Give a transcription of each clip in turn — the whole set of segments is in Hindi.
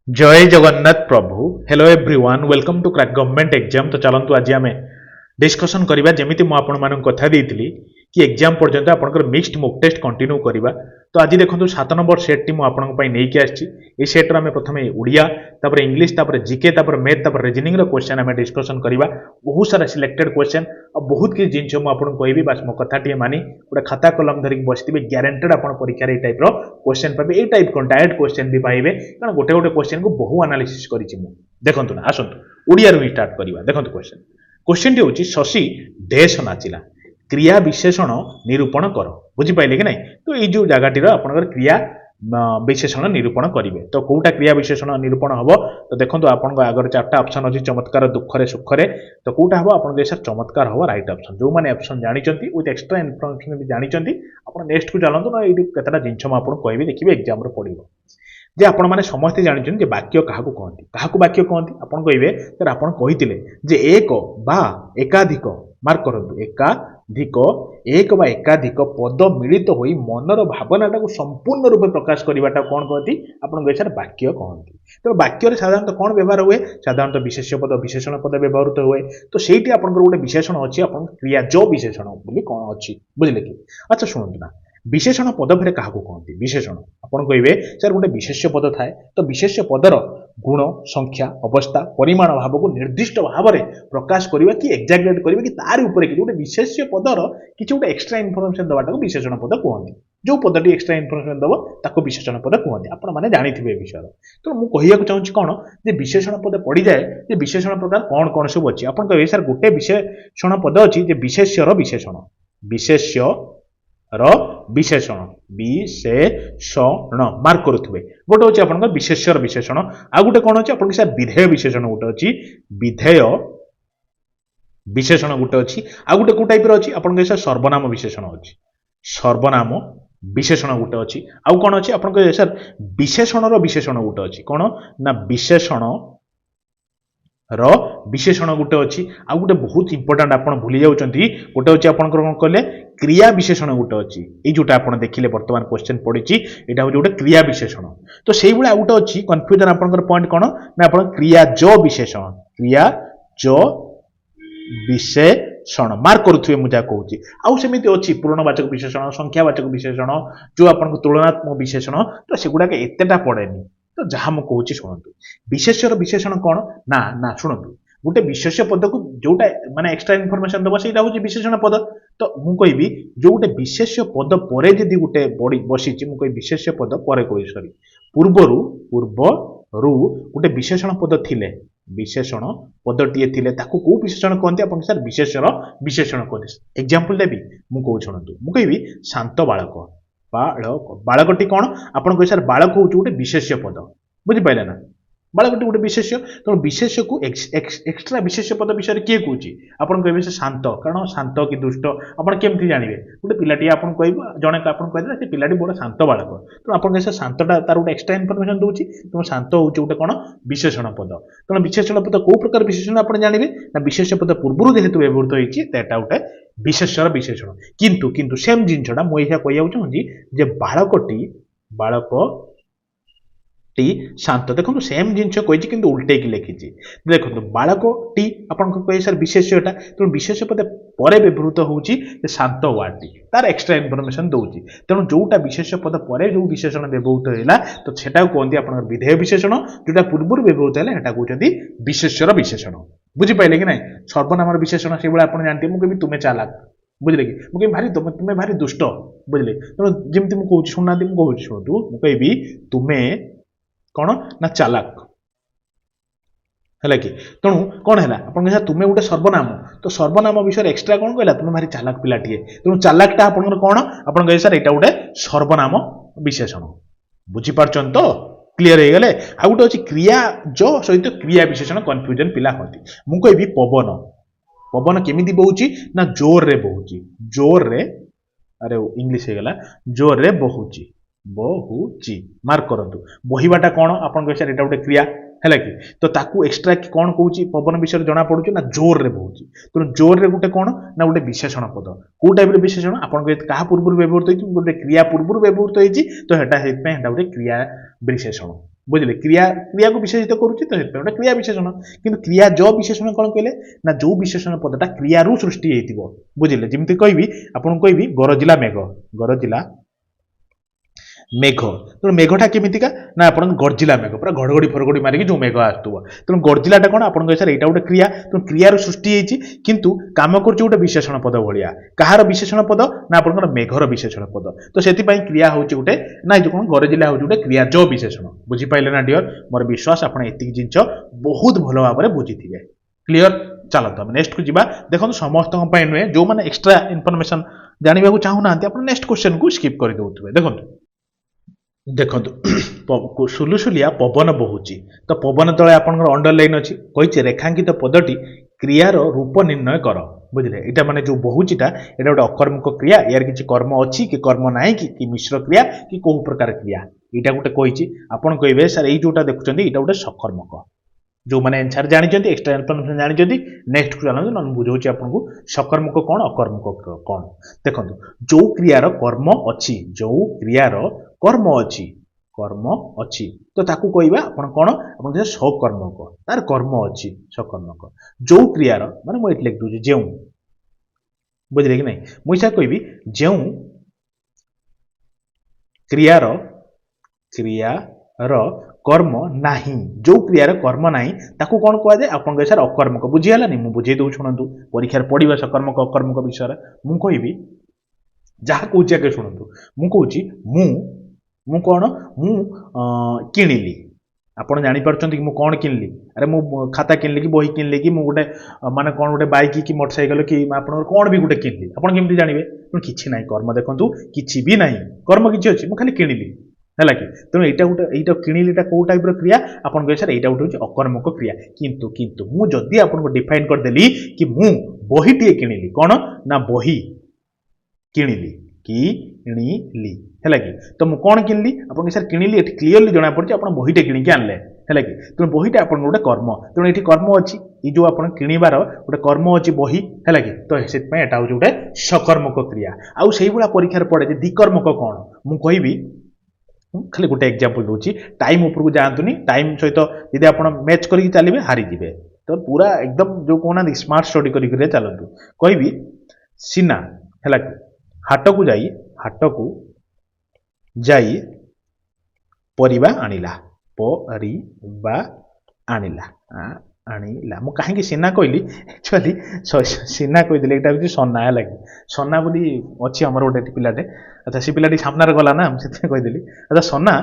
जय जगन्नाथ प्रभु hello everyone welcome to crack government exam. तो चलतु आज आम डिस्कसन करवा जमी मुझे कथा देती कि एग्जाम पर्यंत आपंकर मिक्सड मॉक टेस्ट कंटिन्यू करवा। तो आज देखो 7 नंबर सेट टी मुझे आसी सेट्र आम प्रथम ओडिया तापर इंग्लीश तापर जीके तापर मैथ तापर रिजनिंग क्वेश्चन आम डिस्कसन करवा। बहुत सारा सिलेक्टेड क्वेश्चन और बहुत किसी जिन मुझे कहबी बास मो कथा टी मानी गोटे खाता कलम धरिक बसते ग्यारंटेड आप परीक्षा टाइप क्वेश्चन पाइबे। ये टाइप कौन डायरेक्ट क्वेश्चन भी पाइबे कारण गोटे गोटे क्वेश्चन को बहु एनालिसिस करी देखो ना आसतु ओडिया रू स्टार्ट करवा। देखो क्वेश्चन टी हूँ शशि देश नाचिला क्रिया विशेषण निरूपण कर बुझीपारे कि ना। तो ये जो जगह आपंकर क्रिया विशेषण निरूपण करेंगे तो कौटा क्रिया विशेषण निरूपण हम तो देखो आप आगे 4टा ऑप्शन अच्छी चमत्कार दुखरे सुखरे तो कौटा हम आप चमत्कार हम राइट ऑप्शन जो मैंने ऑप्शन जानते विथ एक्सट्रा इनफॉरमेशन भी जानते आप नेक्स्ट को चलते ना ये केतटा जिन मुझे कहबी देखिए एग्जाम पड़ो जे आपण मैंने समस्ते जानते वाक्य क्या कहती क्या वाक्य कहती आप कहे सर आप कही जे एक बा एकाधिक मार्क करूँ एकाधिक एक बा एकाधिक पद मिलित हो मनर भावनाटा को संपूर्ण रूप प्रकाश करवाटा कौन कहती आप सर वाक्य कहती। तो वाक्य साधारणतः कौन व्यवहार हुए साधारणतः विशेष्य पद विशेषण पद व्यवहृत हुए तो सहीटी आप गोटे विशेषण अच्छी आप क्रिया जो विशेषण बोली कौन अच्छी बुझे कि। अच्छा शुणु ना विशेषण पद फेर क्या कहते विशेषण आपड़ कहे सर गोटे विशेष्य पद थाए तो विशेष्य पदर गुण संख्या अवस्था परिमाण भाव को निर्दिष्ट भाव में प्रकाश करवा कि एक्जाग्रेट करवा कि तार ऊपर कि गोटे विशेष्य पदर किसी गोटे एक्सट्रा इनफर्मेशन दवाटा को विशेषण पद कहते जो पदटी एक्सट्रा इनफर्मेशन दब ताको विशेषण पद कहते आप मैंने जानी थे विषय। तो मुझे कहूँ चाहूँगी कौन जे विशेषण पद पड़ जाए जे विशेषण प्रकार कौन कौन सब अच्छी आप कहे सर गोटे विशेषण पद अच्छी विशेष्यर विशेषण विशेष्य विशेषण विशेषण मार्क करुवे गोटे अच्छे आप विशेष्यर विशेषण आ गोटे कौन अच्छे आप विधेय विशेषण गोटे अच्छी विधेय विशेषण गोटे अच्छी आ गोटे कौ टाइप अच्छी आप सर्वनाम विशेषण अच्छी सर्वनाम विशेषण गोटे अच्छी आउ कौन अच्छी आप सर विशेषण विशेषण गोटे अच्छी कौन ना विशेषण विशेषण गोटे अच्छी आ गोटे बहुत इंपोर्टाट आप भूली जाउछंती गोटे अच्छे आप कौन कहले क्रिया विशेषण गोटे अच्छी ये जोटा आप देखिले बर्तमान क्वेश्चन पड़ी यहाँ हूँ गोटे क्रिया विशेषण। तो से भाई गोटे अच्छी कन्फ्यूजन आप पॉइंट कौन ना आप क्रिया जो विशेषण क्रिया जो विशेषण मार्क करुवे मुझे कहूँ आउ सेमती अच्छी पूर्णवाचक विशेषण संख्यावाचक विशेषण जो आप तुलनात्मक विशेषण तो सेगुड़ाक एतेटा पड़ेनि। तो जहाँ मुझे कहूँ शुणु विशेष्यर विशेषण कौन ना ना शुणु गोटे विशेष्य पद को जोटा माने एक्सट्रा इनफॉरमेशन दबा सेटा हूँ विशेषण पद। तो मुझे कहबी जो गोटे विशेष्य पद पर जदि गोटे बड़ी बसी मुझे विशेष्य पद पर कह सरी पूर्वरु गोटे विशेषण पद थिले विशेषण पदटीए थिले ताकू को विशेषण कहते आप सर विशेष्यर विशेषण कहते। एग्जांपल देवी मुझे कहूँ शुणु मुझे कहबी शांत बालक बालक बालकटी कौन आप कहे सर बालक हूँ गोटे विशेष्य पद बुझीपारे ना बालकटी गोटे विशेष्य तो विशेष्य को एक्सट्रा विशेष्य पद विषय किए कौन आप कहे से शांत कारण शांत कि दुष्ट आप केमती जानवे गोटे पिलाटी आप कह जड़े आप कहते से पिलाटी बड़ा शांत बालक तो आप कहे शांतटा तार गोटे एक्सट्रा इनफर्मेशन दूसरी तुम शांत हूँ गोटे कौन विशेषण पद तेणु विशेषण पद कौ प्रकार विशेषण आप जानवे ना विशेष्य पद पूर्व जेहेतु व्यवहृत होता गोटे विशेष्यर विशेषण किंतु किंतु सेम जिनटा मुझे कहूँ चाहूँगी जे बालक शांत देखो सेम जिन कही कि उल्टे की लिखी देखो बालक टी आप कहे सर विशेष्यटा तेणु विशेष पद पर व्यवहृत होची शांत वार्डटी तार एक्सट्रा इनफर्मेशन दूसरी तेणु जोटा विशेष पद पर जो विशेषण व्यवहृत है तो सेटा कहते आप विधेय विशेषण जोटा पूर्व व्यवहृत है कहते विशेष्यर विशेषण बुझीपारे कि ना। सर्वनाम विशेषण से भाई आप जानते मुझे तुम्हें चालाक बुझे कि मुझे भारी तुम्हें भारी दुष्ट बुझे तेणु जमी मुझे कहूँ शुणुना मुझे शुणु मुझे तुम्हें कौन ना चालाक है कि तेणु कौन है आप तुम्हें गोटे सर्वनाम तो सर्वनाम विषय एक्सट्रा कौन कहला तुम्हें भारी चालाक पिलाटीए तेणु चालाकटा आप कौन आप कहे सर यहाँ गोटे सर्वनाम विशेषण बुझीपार तो क्लीयर हो गले। आ गोटे अच्छी क्रिया जो सहित क्रिया विशेषण कन्फ्यूजन पिला होती मुझे कहबी पवन पवन केमी बहुची ना जोर रे बहुची जोर रे अरे इंग्लिश होगा जोर रे बहुची बहुची मार्क करंतु बहिबाटा कौन आप सर यहाँ गोटे क्रिया है कि तो ताकू एक्सट्रा कौन कहूँ पवन विषय जना पड़ू ना जोर रे बहुची तेणु जोर रे गोटे कौन ना गोटे विशेषण पद कौ टाइप विशेषण आप क्या पूर्व व्यवहृत गोटे क्रिया पूर्व व्यवहृत होती तो यहाँ गोटे क्रिया विशेषण बुझे क्रिया क्रिया को विशेषित करुच्ची तो गोटे क्रिया विशेषण किंतु क्रिया ज विशेषण कौन कहले ना जो विशेषण पदटा क्रियारू सृष्टि होइतिबो बुझिले जेमति कहबी आपन कहबी गरजिला मेघ गरजिला मेघ तेणु मेघटा केमितिका ना आपन गर्जिला मेघ पूरा घड़घड़ी फरगड़ी मारिकी जो मेघ आसुव तेणु गर्जिलाटा कौन आपन सर एटा गोटे क्रिया तेणु क्रियार सृष्टि होइछि किंतु काम करुच्ची गोटे विशेषण पद भलिया कहार विशेषण पद ना आपन मेघर विशेषण पद तो सेति पई क्रिया होउछि गोटे ना जो कौन गरजिला होउछि गोटे क्रिया जो विशेषण बुझी पाइले ना डियर मोर विश्वास आपन एतिक जिंस बहुत भलो भाबरे बुझिथिबे क्लियर चलतो हम नेक्स्ट को जीवा देखो समस्त नुहे जो मैंने एक्सट्रा इनफॉरमेशन जानवा चाहूना आप नेक्स्ट क्वेश्चन को स्किप कर दौथे देखो देखो सुलुसुलिया पवन बहुची तो पवन तले आपन अंडरलाइन अच्छी कही रेखांकित पदटी क्रियार रूप निर्णय कर बुझे यहाँ माने जो बहुचीटा यहाँ गोटे अकर्मक क्रिया यार किसी कर्म अच्छी कि कर्म ना कि मिश्र क्रिया कि कौ प्रकार क्रिया यहाँ गोटे कही आपन कहे सर ये जोटा देखुं यहाँ गोटे सकर्मक जो मैंने आंसर जानते एक्सट्रा इनफॉरमेशन जानते नेक्स्ट को चलते ना बुझे आपको सकर्मक कौन अकर्मक कौन देखो जो क्रियार कर्म अच्छी जो क्रियार कर्म अच्छी तो ताकू कहवा आपन कौन आप सकर्मक तार कर्म अच्छी सकर्मक जो क्रियार माने मुझे लिख दूसरी जो बुझे कि नहीं मुझे कहबी जो क्रियार कर्म नाही जो क्रियार कर्म नाही ताकू कौन कह जाए आपन सर अकर्मक बुझीगलानी मुझे बुझे दू शुणु परीक्षार पढ़ा सकर्मक अकर्मक विषय मुझे कहबी जहाँ कौच आगे शुणु मुझे मु कौन मु किणिली आपड़ जापर कि मुझे कौन किनली अरे मु खाता किनली कि बही किनली कि गोटे माने कौन गोटे बाइक कि मोटरसाइकेल कि आप कौन भी गोटे किनली आप केमती जानवे कि ना कर्म देखूँ कि भी ना कर्म किसी अच्छी मुझे खाली किणिली है कि तेणु यहाँ गोटे यहाँ किणिलीटा कौ टाइप क्रिया आपन कहे सर यहाँ गोटे अकर्मक क्रिया किंतु किंतु मुझे आपको डिफाइन करदेली कि मु बहीटे किणिली कौन ना बही किणिली किणिली है कि तो मुझे कौन किनली आप सर किणिली क्लीयरली जना पड़ी आप बहीटे किणिकी आनले है कि तेणु बहीटा आप गोटे कर्म तेणु ये कर्म अच्छी ये जो आप किणवार गोटे कर्म अच्छी बही है कि तो से यहाँ हूँ गोटे सकर्मक क्रिया आउ से परीक्षार पड़े द्विकर्मक कौन मुझे कहबी खाली गोटे एग्जांपल दूसरी टाइम उपरको जातुनी टाइम सहित यदि आप मैच करके चलिए हारीजे तो पूरा एकदम जो कहना स्मार्ट स्टडी करें चलतु कहबी सीना है हाट को जाई परिबा आनिला परिबा आनिला मु कहीं सीना कहली एक्चुअली सीना कहीदेली यहाँ हूँ सना है लगे सना बोली अच्छी आमर गोटे पिलाटे अच्छा से पिलाटी सामने गला ना से कहीदेली अच्छा सना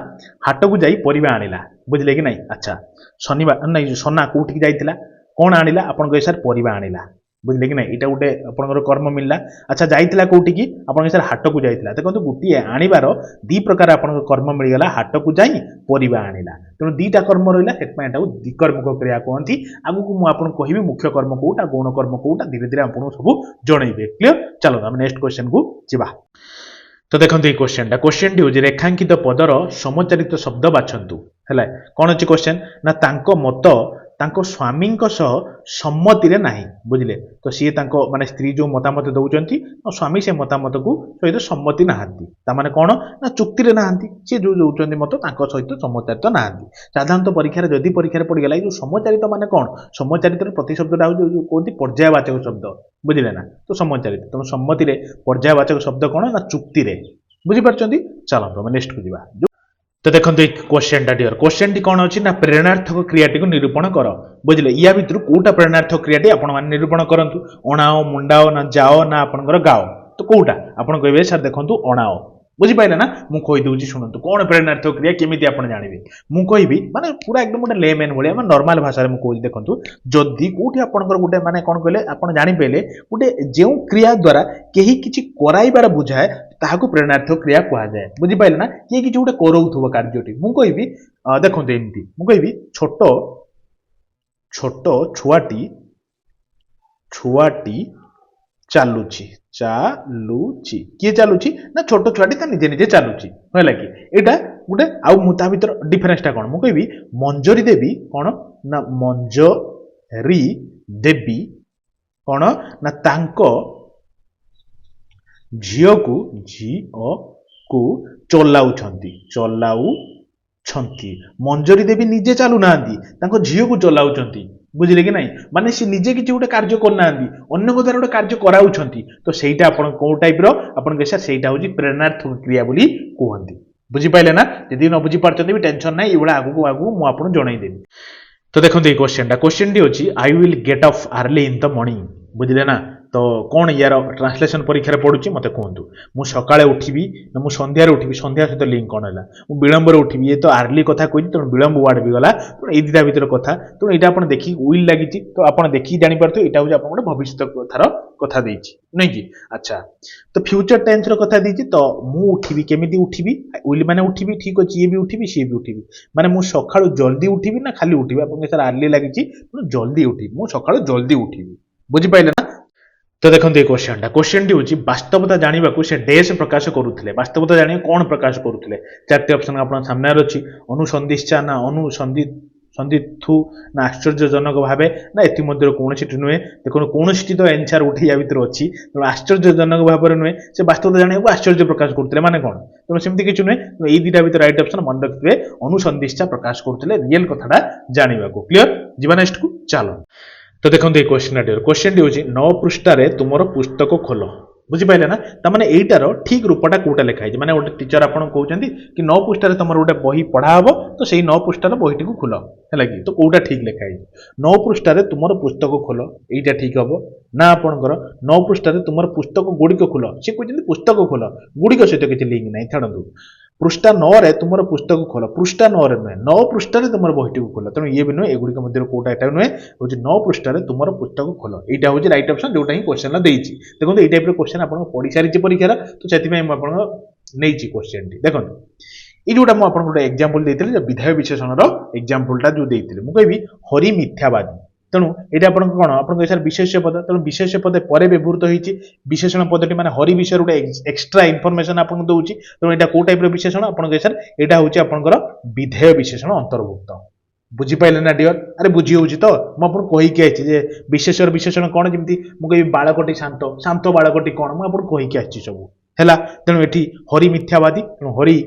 हाट को जाई परिबा आनिला बुझे कि नहीं अच्छा शनिवार नहीं सना कौटिक जाइला कौन आनिला आपन कहे सर परिबा आनिला बुझे कि नहीं यहाँ गोटे आपंकर कर्म मिलला अच्छा जाइला कौटिकी आप सर हाट को जाइला देखो गोटे आणवार दी प्रकार आप कर्म मिलगला हाट को जाई परिबा आनिला तेणु दीटा कर्म रहा से द्विकर्मक क्रिया कहती आगू मुझे कहि मुख्य कर्म कौटा गौण कर्म कौटा धीरे धीरे आपको सब जनइबे क्लियर चलो आम नेक्स्ट क्वेश्चन को जीवा तो देखो ये क्वेश्चन हूँ रेखांकित पदर समचारित शब्द बाछंतु है कौन अच्छी क्वेश्चन ना तांको मत तांको स्वामी सम्मति रे नाही बुझिले तो सी माने स्त्री जो मतामत दौरान स्वामी से मतामत को सहित सम्मति नहांती तामाने कौन ना चुक्ति रे नहांती सी जो दौरान मत तांको सहित समचारित नहांती साधारणतः परीक्षा जदि परीक्षा पड़गला जो समचारित माने कौन समचारित प्रतिशब्दटा कहते पर्यायवाचक शब्द बुझिले ना तो समचारित तेणु सम्मति रे पर्यायवाचक शब्द कौन ना चुक्ति रे बुझीपारछंती चलो नेक्स्ट को जीवा तो देखो क्वेश्चन डियर क्वेश्चन टी कौन अच्छी ना प्रेरणार्थक क्रियाटी को निरूपण कर बुझे या भितर कौटा प्रेरणार्थक क्रियाटी आप निरूपण करूँ अणाओ मुंडाओ ना जाओ ना आपंकर गाओ तो कौटा आप कहे सर देखो अणाओ बुझीपारे ना मुझे कहीदे शुणु कौन प्रेरणार्थक क्रिया केमी आप जानवे मुझे माने पूरा एकदम गोटे लेमेन भाया नॉर्मल भाषा में मुझे देखो जदि कौटी आपंकर गोटे माने कौन कहले आप जानीपारे गोटे जो क्रिया द्वारा कहीं किसी कराइबार बुझाए ताकू प्रेरणार्थक क्रिया कहुए बुझीपारे ना किए कि गोटे करोथुव कार्यटी मुझे कहि देखो एमती मुझे कहि छोट छोट छुआटी चलुची चलुची किए चलुची ना छोट छुआटी निजे निजे चलुची है कि यहाँ गोटे आउ ता भर डिफरेन्सटा कौन मुझे कहि मंजरी देवी कौन ना मंजरी देवी कौन ना तांको झील को चलाऊ ଛନ୍ତି ମଞ୍ଜରୀ ଦେବୀ ନିଜେ ଚାଲୁନାହାନ୍ତି ତାଙ୍କ ଝିଅକୁ ଚଲାଉଛନ୍ତି ବୁଝିଲେ କି ନାଇଁ ମାନେ ସେ ନିଜେ କିଛି ଗୋଟେ କାର୍ଯ୍ୟ କରୁନାହାନ୍ତି ଅନ୍ୟଙ୍କ ଦ୍ୱାରା ଗୋଟେ କାର୍ଯ୍ୟ କରାଉଛନ୍ତି ତ ସେଇଟା ଆପଣ କୋଉ ଟାଇପର ଆପଣଙ୍କ ସେଇଟା ହଉଛି ପ୍ରେରଣାତ୍ମକ କ୍ରିୟା ବୋଲି କୁହନ୍ତି ବୁଝିପାଇଲେ ନା ଯଦି ନ ବୁଝିପାରୁଛନ୍ତି ବି ଟେନସନ ନାହିଁ ଏଇଭଳିଆ ଆଗକୁ ଆଗକୁ ମୁଁ ଆପଣଙ୍କୁ ଜଣେଇଦେବି ତ ଦେଖନ୍ତୁ ଏଇ କ୍ୱେଶ୍ଚନଟି ହେଉଛି I will get off early in the morning ବୁଝିଲେ ନା ତ କ'ଣ ୟାର ଟ୍ରାନ୍ସଲେସନ୍ ପରୀକ୍ଷାରେ ପଡ଼ୁଛି ମୋତେ କୁହନ୍ତୁ ମୁଁ ସକାଳେ ଉଠିବି ନା ମୁଁ ସନ୍ଧ୍ୟାରେ ଉଠିବି ସନ୍ଧ୍ୟା ସହିତ ଲିଙ୍କ କ'ଣ ହେଲା ମୁଁ ବିଳମ୍ବରେ ଉଠିବି ଏ ତ ଆର୍ଲି କଥା କହିଛି ତେଣୁ ବିଳମ୍ବ ୱାର୍ଡ ବି ଗଲା ତେଣୁ ଏଇ ଦୁଇଟା ଭିତରେ କଥା ତେଣୁ ଏଇଟା ଆପଣ ଦେଖିକି ୱିଲ୍ ଲାଗିଛି ତ ଆପଣ ଦେଖିକି ଜାଣିପାରୁଥିବେ ଏଇଟା ହେଉଛି ଆପଣ ଗୋଟେ ଭବିଷ୍ୟତ କଥାର କଥା ଦେଇଛି ନୁହେଁ କି ଆଚ୍ଛା ତ ଫ୍ୟୁଚର ଟେନ୍ସର କଥା ଦେଇଛି ତ ମୁଁ ଉଠିବି କେମିତି ଉଠିବି ୱିଲ୍ ମାନେ ଉଠିବି ଠିକ୍ ଅଛି ଇଏ ବି ଉଠିବି ସିଏ ବି ଉଠିବି ମାନେ ମୁଁ ସକାଳୁ ଜଲ୍ଦି ଉଠିବି ନା ଖାଲି ଉଠିବି ଆପଣଙ୍କ ସାର୍ ଆର୍ଲି ଲାଗିଛି ଜଲ୍ଦି ଉଠିବି ମୁଁ ସକାଳୁ ଜଲ୍ଦି ଉଠିବି ବୁଝିପାରିଲେ ନା ତ ଦେଖନ୍ତୁ ଏଇ କ୍ୱେଶ୍ଚନଟି ହେଉଛି ବାସ୍ତବତା ଜାଣିବାକୁ ସେ ଡେସ୍ ପ୍ରକାଶ କରୁଥିଲେ ବାସ୍ତବତା ଜାଣିବାକୁ କ'ଣ ପ୍ରକାଶ କରୁଥିଲେ ଚାରିଟି ଅପସନ୍ ଆପଣଙ୍କ ସାମ୍ନାରେ ଅଛି ଅନୁସନ୍ଧିତ୍ସା ନା ସନ୍ଦିଥୁ ନା ଆଶ୍ଚର୍ଯ୍ୟଜନକ ଭାବେ ନା ଏଥିମଧ୍ୟରୁ କୌଣସିଟି ନୁହେଁ ଦେଖନ୍ତୁ କୌଣସିଟି ତ ଆନ୍ସର ଉଠେଇ ୟା ଭିତରେ ଅଛି ତେଣୁ ଆଶ୍ଚର୍ଯ୍ୟଜନକ ଭାବରେ ନୁହେଁ ସେ ବାସ୍ତବତା ଜାଣିବାକୁ ଆଶ୍ଚର୍ଯ୍ୟ ପ୍ରକାଶ କରୁଥିଲେ ମାନେ କ'ଣ ତେଣୁ ସେମିତି କିଛି ନୁହେଁ ଏଇ ଦୁଇଟା ଭିତରେ ରାଇଟ୍ ଅପସନ୍ ମନେ ରଖିଥିବେ ଅନୁସନ୍ଧିତ୍ସା ପ୍ରକାଶ କରୁଥିଲେ ରିଏଲ୍ କଥାଟା ଜାଣିବାକୁ କ୍ଲିୟର ଯିବା ନେକ୍ସଟକୁ ଚାଲ ତ ଦେଖନ୍ତୁ ଏଇ କ୍ୱେଶ୍ଚନଟି ହେଉଛି 9 ପୃଷ୍ଠାରେ ତୁମର ପୁସ୍ତକ ଖୋଲ ବୁଝିପାରିଲେ ନା ତାମାନେ ଏଇଟାର ଠିକ୍ ରୂପଟା କୋଉଟା ଲେଖା ହେଇଛି ମାନେ ଗୋଟେ ଟିଚର ଆପଣଙ୍କୁ କହୁଛନ୍ତି କି 9 ପୃଷ୍ଠାରେ ତମର ଗୋଟେ ବହି ପଢା ହବ ତ ସେଇ 9 ପୃଷ୍ଠାର ବହିଟିକୁ ଖୋଲ ହେଲା କି ତ କୋଉଟା ଠିକ୍ ଲେଖା ହେଇଛି 9 ପୃଷ୍ଠାରେ ତୁମର ପୁସ୍ତକ ଖୋଲ ଏଇଟା ଠିକ୍ ହବ ନା ଆପଣଙ୍କର 9 ପୃଷ୍ଠାରେ ତୁମର ପୁସ୍ତକ ଗୁଡ଼ିକ ଖୋଲ ସେ କହୁଛନ୍ତି ପୁସ୍ତକ ଖୋଲ ଗୁଡ଼ିକ ସହିତ କିଛି ଲିଙ୍କ ନାହିଁ ଛାଡ଼ନ୍ତୁ ପୃଷ୍ଠା 9ରେ ତୁମର ପୁସ୍ତକ ଖୋଲ ପୃଷ୍ଠା 9ରେ ନୁହେଁ 9 ପୃଷ୍ଠାରେ ତୁମର ବହିଟିକୁ ଖୋଲ ତେଣୁ ଇଏ ବି ନୁହେଁ ଏଗୁଡ଼ିକ ମଧ୍ୟରୁ କୋଉଟା ଏଟା ନୁହେଁ ହେଉଛି 9 ପୃଷ୍ଠାରେ ତୁମର ପୁସ୍ତକ ଖୋଲ ଏଇଟା ହେଉଛି ରାଇଟ୍ ଅପସନ୍ ଯୋଉଟା ହିଁ କ୍ୱେଶ୍ଚନ ଦେଇଛି ଦେଖନ୍ତୁ ଏଇ ଟାଇପ୍ର କ୍ୱେଶ୍ଚନ ଆପଣଙ୍କୁ ପଢ଼ିସାରିଛି ପରୀକ୍ଷାର ତ ସେଥିପାଇଁ ମୁଁ ଆପଣଙ୍କ ନେଇଛି କ୍ୱେଶ୍ଚନଟି ଦେଖନ୍ତୁ ଏଇ ଯୋଉଟା ମୁଁ ଆପଣଙ୍କୁ ଗୋଟେ ଏକ୍ଜାମ୍ପଲ ଦେଇଥିଲି ଯେ ବିଧାୟ ବିଶେଷଣର ଏକ୍ଜାମ୍ପଲଟା ଯୋଉ ଦେଇଥିଲି ମୁଁ କହିବି ହରି ମିଥ୍ୟାବାଦୀ ତେଣୁ ଏଇଟା ଆପଣଙ୍କ କ'ଣ ଆପଣଙ୍କ ଏସାର ବିଶେଷ୍ୟ ପଦ ତେଣୁ ବିଶେଷ୍ୟ ପଦ ପରେ ବ୍ୟବହୃତ ହେଇଛି ବିଶେଷଣ ପଦଟି ମାନେ ହରି ବିଷୟରେ ଗୋଟେ ଏକ୍ସଟ୍ରା ଇନଫର୍ମେସନ ଆପଣଙ୍କୁ ଦଉଛି ତେଣୁ ଏଇଟା କୋଉ ଟାଇପ୍ର ବିଶେଷଣ ଆପଣଙ୍କ ଏସାର ଏଇଟା ହେଉଛି ଆପଣଙ୍କର ବିଧେୟ ବିଶେଷଣ ଅନ୍ତର୍ଭୁକ୍ତ ବୁଝିପାରିଲେ ନା ଡିଅର ଆରେ ବୁଝି ହେଉଛି ତ ମୁଁ ଆପଣଙ୍କୁ କହିକି ଆସିଛି ଯେ ବିଶେଷର ବିଶେଷଣ କ'ଣ ଯେମିତି ମୁଁ କହିବି ବାଳକଟି ଶାନ୍ତ ଶାନ୍ତ ବାଳକଟି କ'ଣ ମୁଁ ଆପଣଙ୍କୁ କହିକି ଆସିଛି ସବୁ ହେଲା ତେଣୁ ଏଠି ହରି ମିଥ୍ୟାବାଦୀ ତେଣୁ ହରି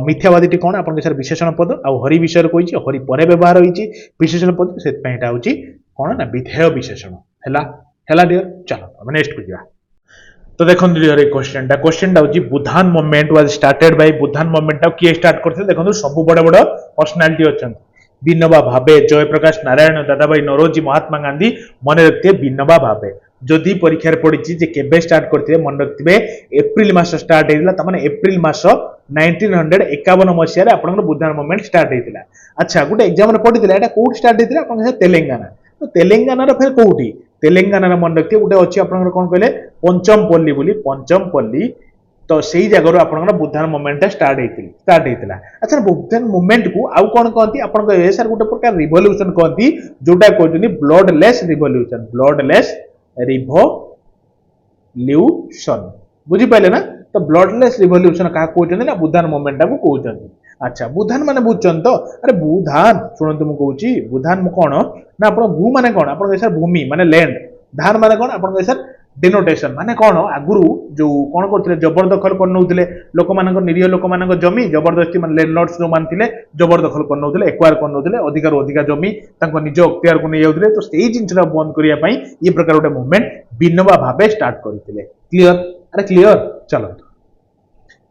ମିଥ୍ୟାବାଦୀଟି କ'ଣ ଆପଣଙ୍କ ଏସାର ବିଶେଷଣ ପଦ ଆଉ ହରି ବିଷୟରେ କହିଛି ହରି ପରେ ବ୍ୟବହାର ହୋଇଛି ବିଶେଷଣ ପଦ ସେଥିପାଇଁ ଏଇଟା ହେଉଛି କ'ଣ ନା ବିଧେୟ ବିଶେଷଣ ହେଲା ଡିଅର ଚାଲ ଆମେ ନେକ୍ସଟକୁ ଯିବା ତ ଦେଖନ୍ତୁ ଡିଅର ଏଇ କ୍ୱେଶ୍ଚନଟା ହେଉଛି Budhan movement was started Bai Budhan ମୁଭମେଣ୍ଟଟା କିଏ ଷ୍ଟାର୍ଟ କରିଥିଲେ ଦେଖନ୍ତୁ ସବୁ ବଡ଼ ବଡ଼ ପର୍ସନାଲିଟି ଅଛନ୍ତି ବିନୋବା ଭାବେ ଜୟପ୍ରକାଶ ନାରାୟଣ ଦାଦାଭାଇ ନରୋଜି ମହାତ୍ମା ଗାନ୍ଧୀ ମନେ ରଖିଥିବେ ବିନୋବା ଭାବେ ଯଦି ପରୀକ୍ଷାରେ ପଡ଼ିଛି ଯେ କେବେ ଷ୍ଟାର୍ଟ କରିଥିବେ ମନେ ରଖିଥିବେ ଏପ୍ରିଲ ମାସ ଷ୍ଟାର୍ଟ ହେଇଥିଲା ତାମାନେ ଏପ୍ରିଲ ମାସ 1951 ମସିହାରେ ଆପଣଙ୍କର ବୁଧାନ ମୁଭମେଣ୍ଟ ଷ୍ଟାର୍ଟ ହେଇଥିଲା ଆଚ୍ଛା ଗୋଟେ ଏକ୍ଜାମରେ ପଡ଼ିଥିଲା ଏଇଟା କୋଉଠି ଷ୍ଟାର୍ଟ ହେଇଥିଲା ଆପଣଙ୍କ ତେଲେଙ୍ଗାନା ତ ତେଲେଙ୍ଗାନାର ଫେର କୋଉଠି ତେଲେଙ୍ଗାନାର ମନେ ରଖିଥିବେ ଗୋଟେ ଅଛି ଆପଣଙ୍କର କ'ଣ କହିଲେ ପଞ୍ଚମପଲ୍ଲୀ ବୋଲି ପଞ୍ଚମପଲ୍ଲୀ ତ ସେଇ ଜାଗାରୁ ଆପଣଙ୍କର ବୁଧାନ ମୁଭମେଣ୍ଟଟା ଷ୍ଟାର୍ଟ ହେଇଥିଲା ଆଚ୍ଛା ବୁଧାନ ମୁଭମେଣ୍ଟକୁ ଆଉ କ'ଣ କହନ୍ତି ଆପଣଙ୍କ ସାର୍ ଗୋଟେ ପ୍ରକାର ରିଭଲ୍ୟୁସନ କହନ୍ତି ଯୋଉଟା କହୁଛନ୍ତି ବ୍ଲଡଲେସ୍ ରିଭଲ୍ୟୁସନ ବୁଝିପାରିଲେ ନା ତ ବ୍ଲଡଲେସ୍ ରିଭଲ୍ୟୁସନ କାହାକୁ କହୁଛନ୍ତି ନା ବୁଧାନ ମୁଭମେଣ୍ଟଟାକୁ କହୁଛନ୍ତି ଆଚ୍ଛା ବୁଧାନ ମାନେ ବୁଝୁଛନ୍ତି ତ ଆରେ ବୁଧାନ ଶୁଣନ୍ତୁ ମୁଁ କହୁଛି ବୁଧାନ କ'ଣ ନା ଆପଣ ଭୂ ମାନେ କ'ଣ ଆପଣଙ୍କ ସାର୍ ଭୂମି ମାନେ ଲ୍ୟାଣ୍ଡ ଧାନ ମାନେ କ'ଣ ଆପଣଙ୍କ ସାର୍ ଡିନୋଟେସନ ମାନେ କ'ଣ ଆଗରୁ ଯୋଉ କ'ଣ କରୁଥିଲେ ଜବରଦଖଲ କରିନେଉଥିଲେ ଲୋକମାନଙ୍କ ନିରୀହ ଲୋକମାନଙ୍କ ଜମି ଜବରଦସ୍ତି ମାନେ ଲ୍ୟାଣ୍ଡଲର୍ଡସ୍ ଯୋଉମାନେ ଥିଲେ ଜବରଦଖଲ କରିନେଉଥିଲେ ଏକ୍ୱାର କରିନେଉଥିଲେ ଅଧିକାରୁ ଅଧିକା ଜମି ତାଙ୍କ ନିଜ ଅକ୍ତିଆରକୁ ନେଇଯାଉଥିଲେ ତ ସେଇ ଜିନିଷଟା ବନ୍ଦ କରିବା ପାଇଁ ଏ ପ୍ରକାର ଗୋଟେ ମୁଭମେଣ୍ଟ ବିନୋବା ଭାବେ ଷ୍ଟାର୍ଟ କରିଥିଲେ କ୍ଲିୟର ଚାଲନ୍ତୁ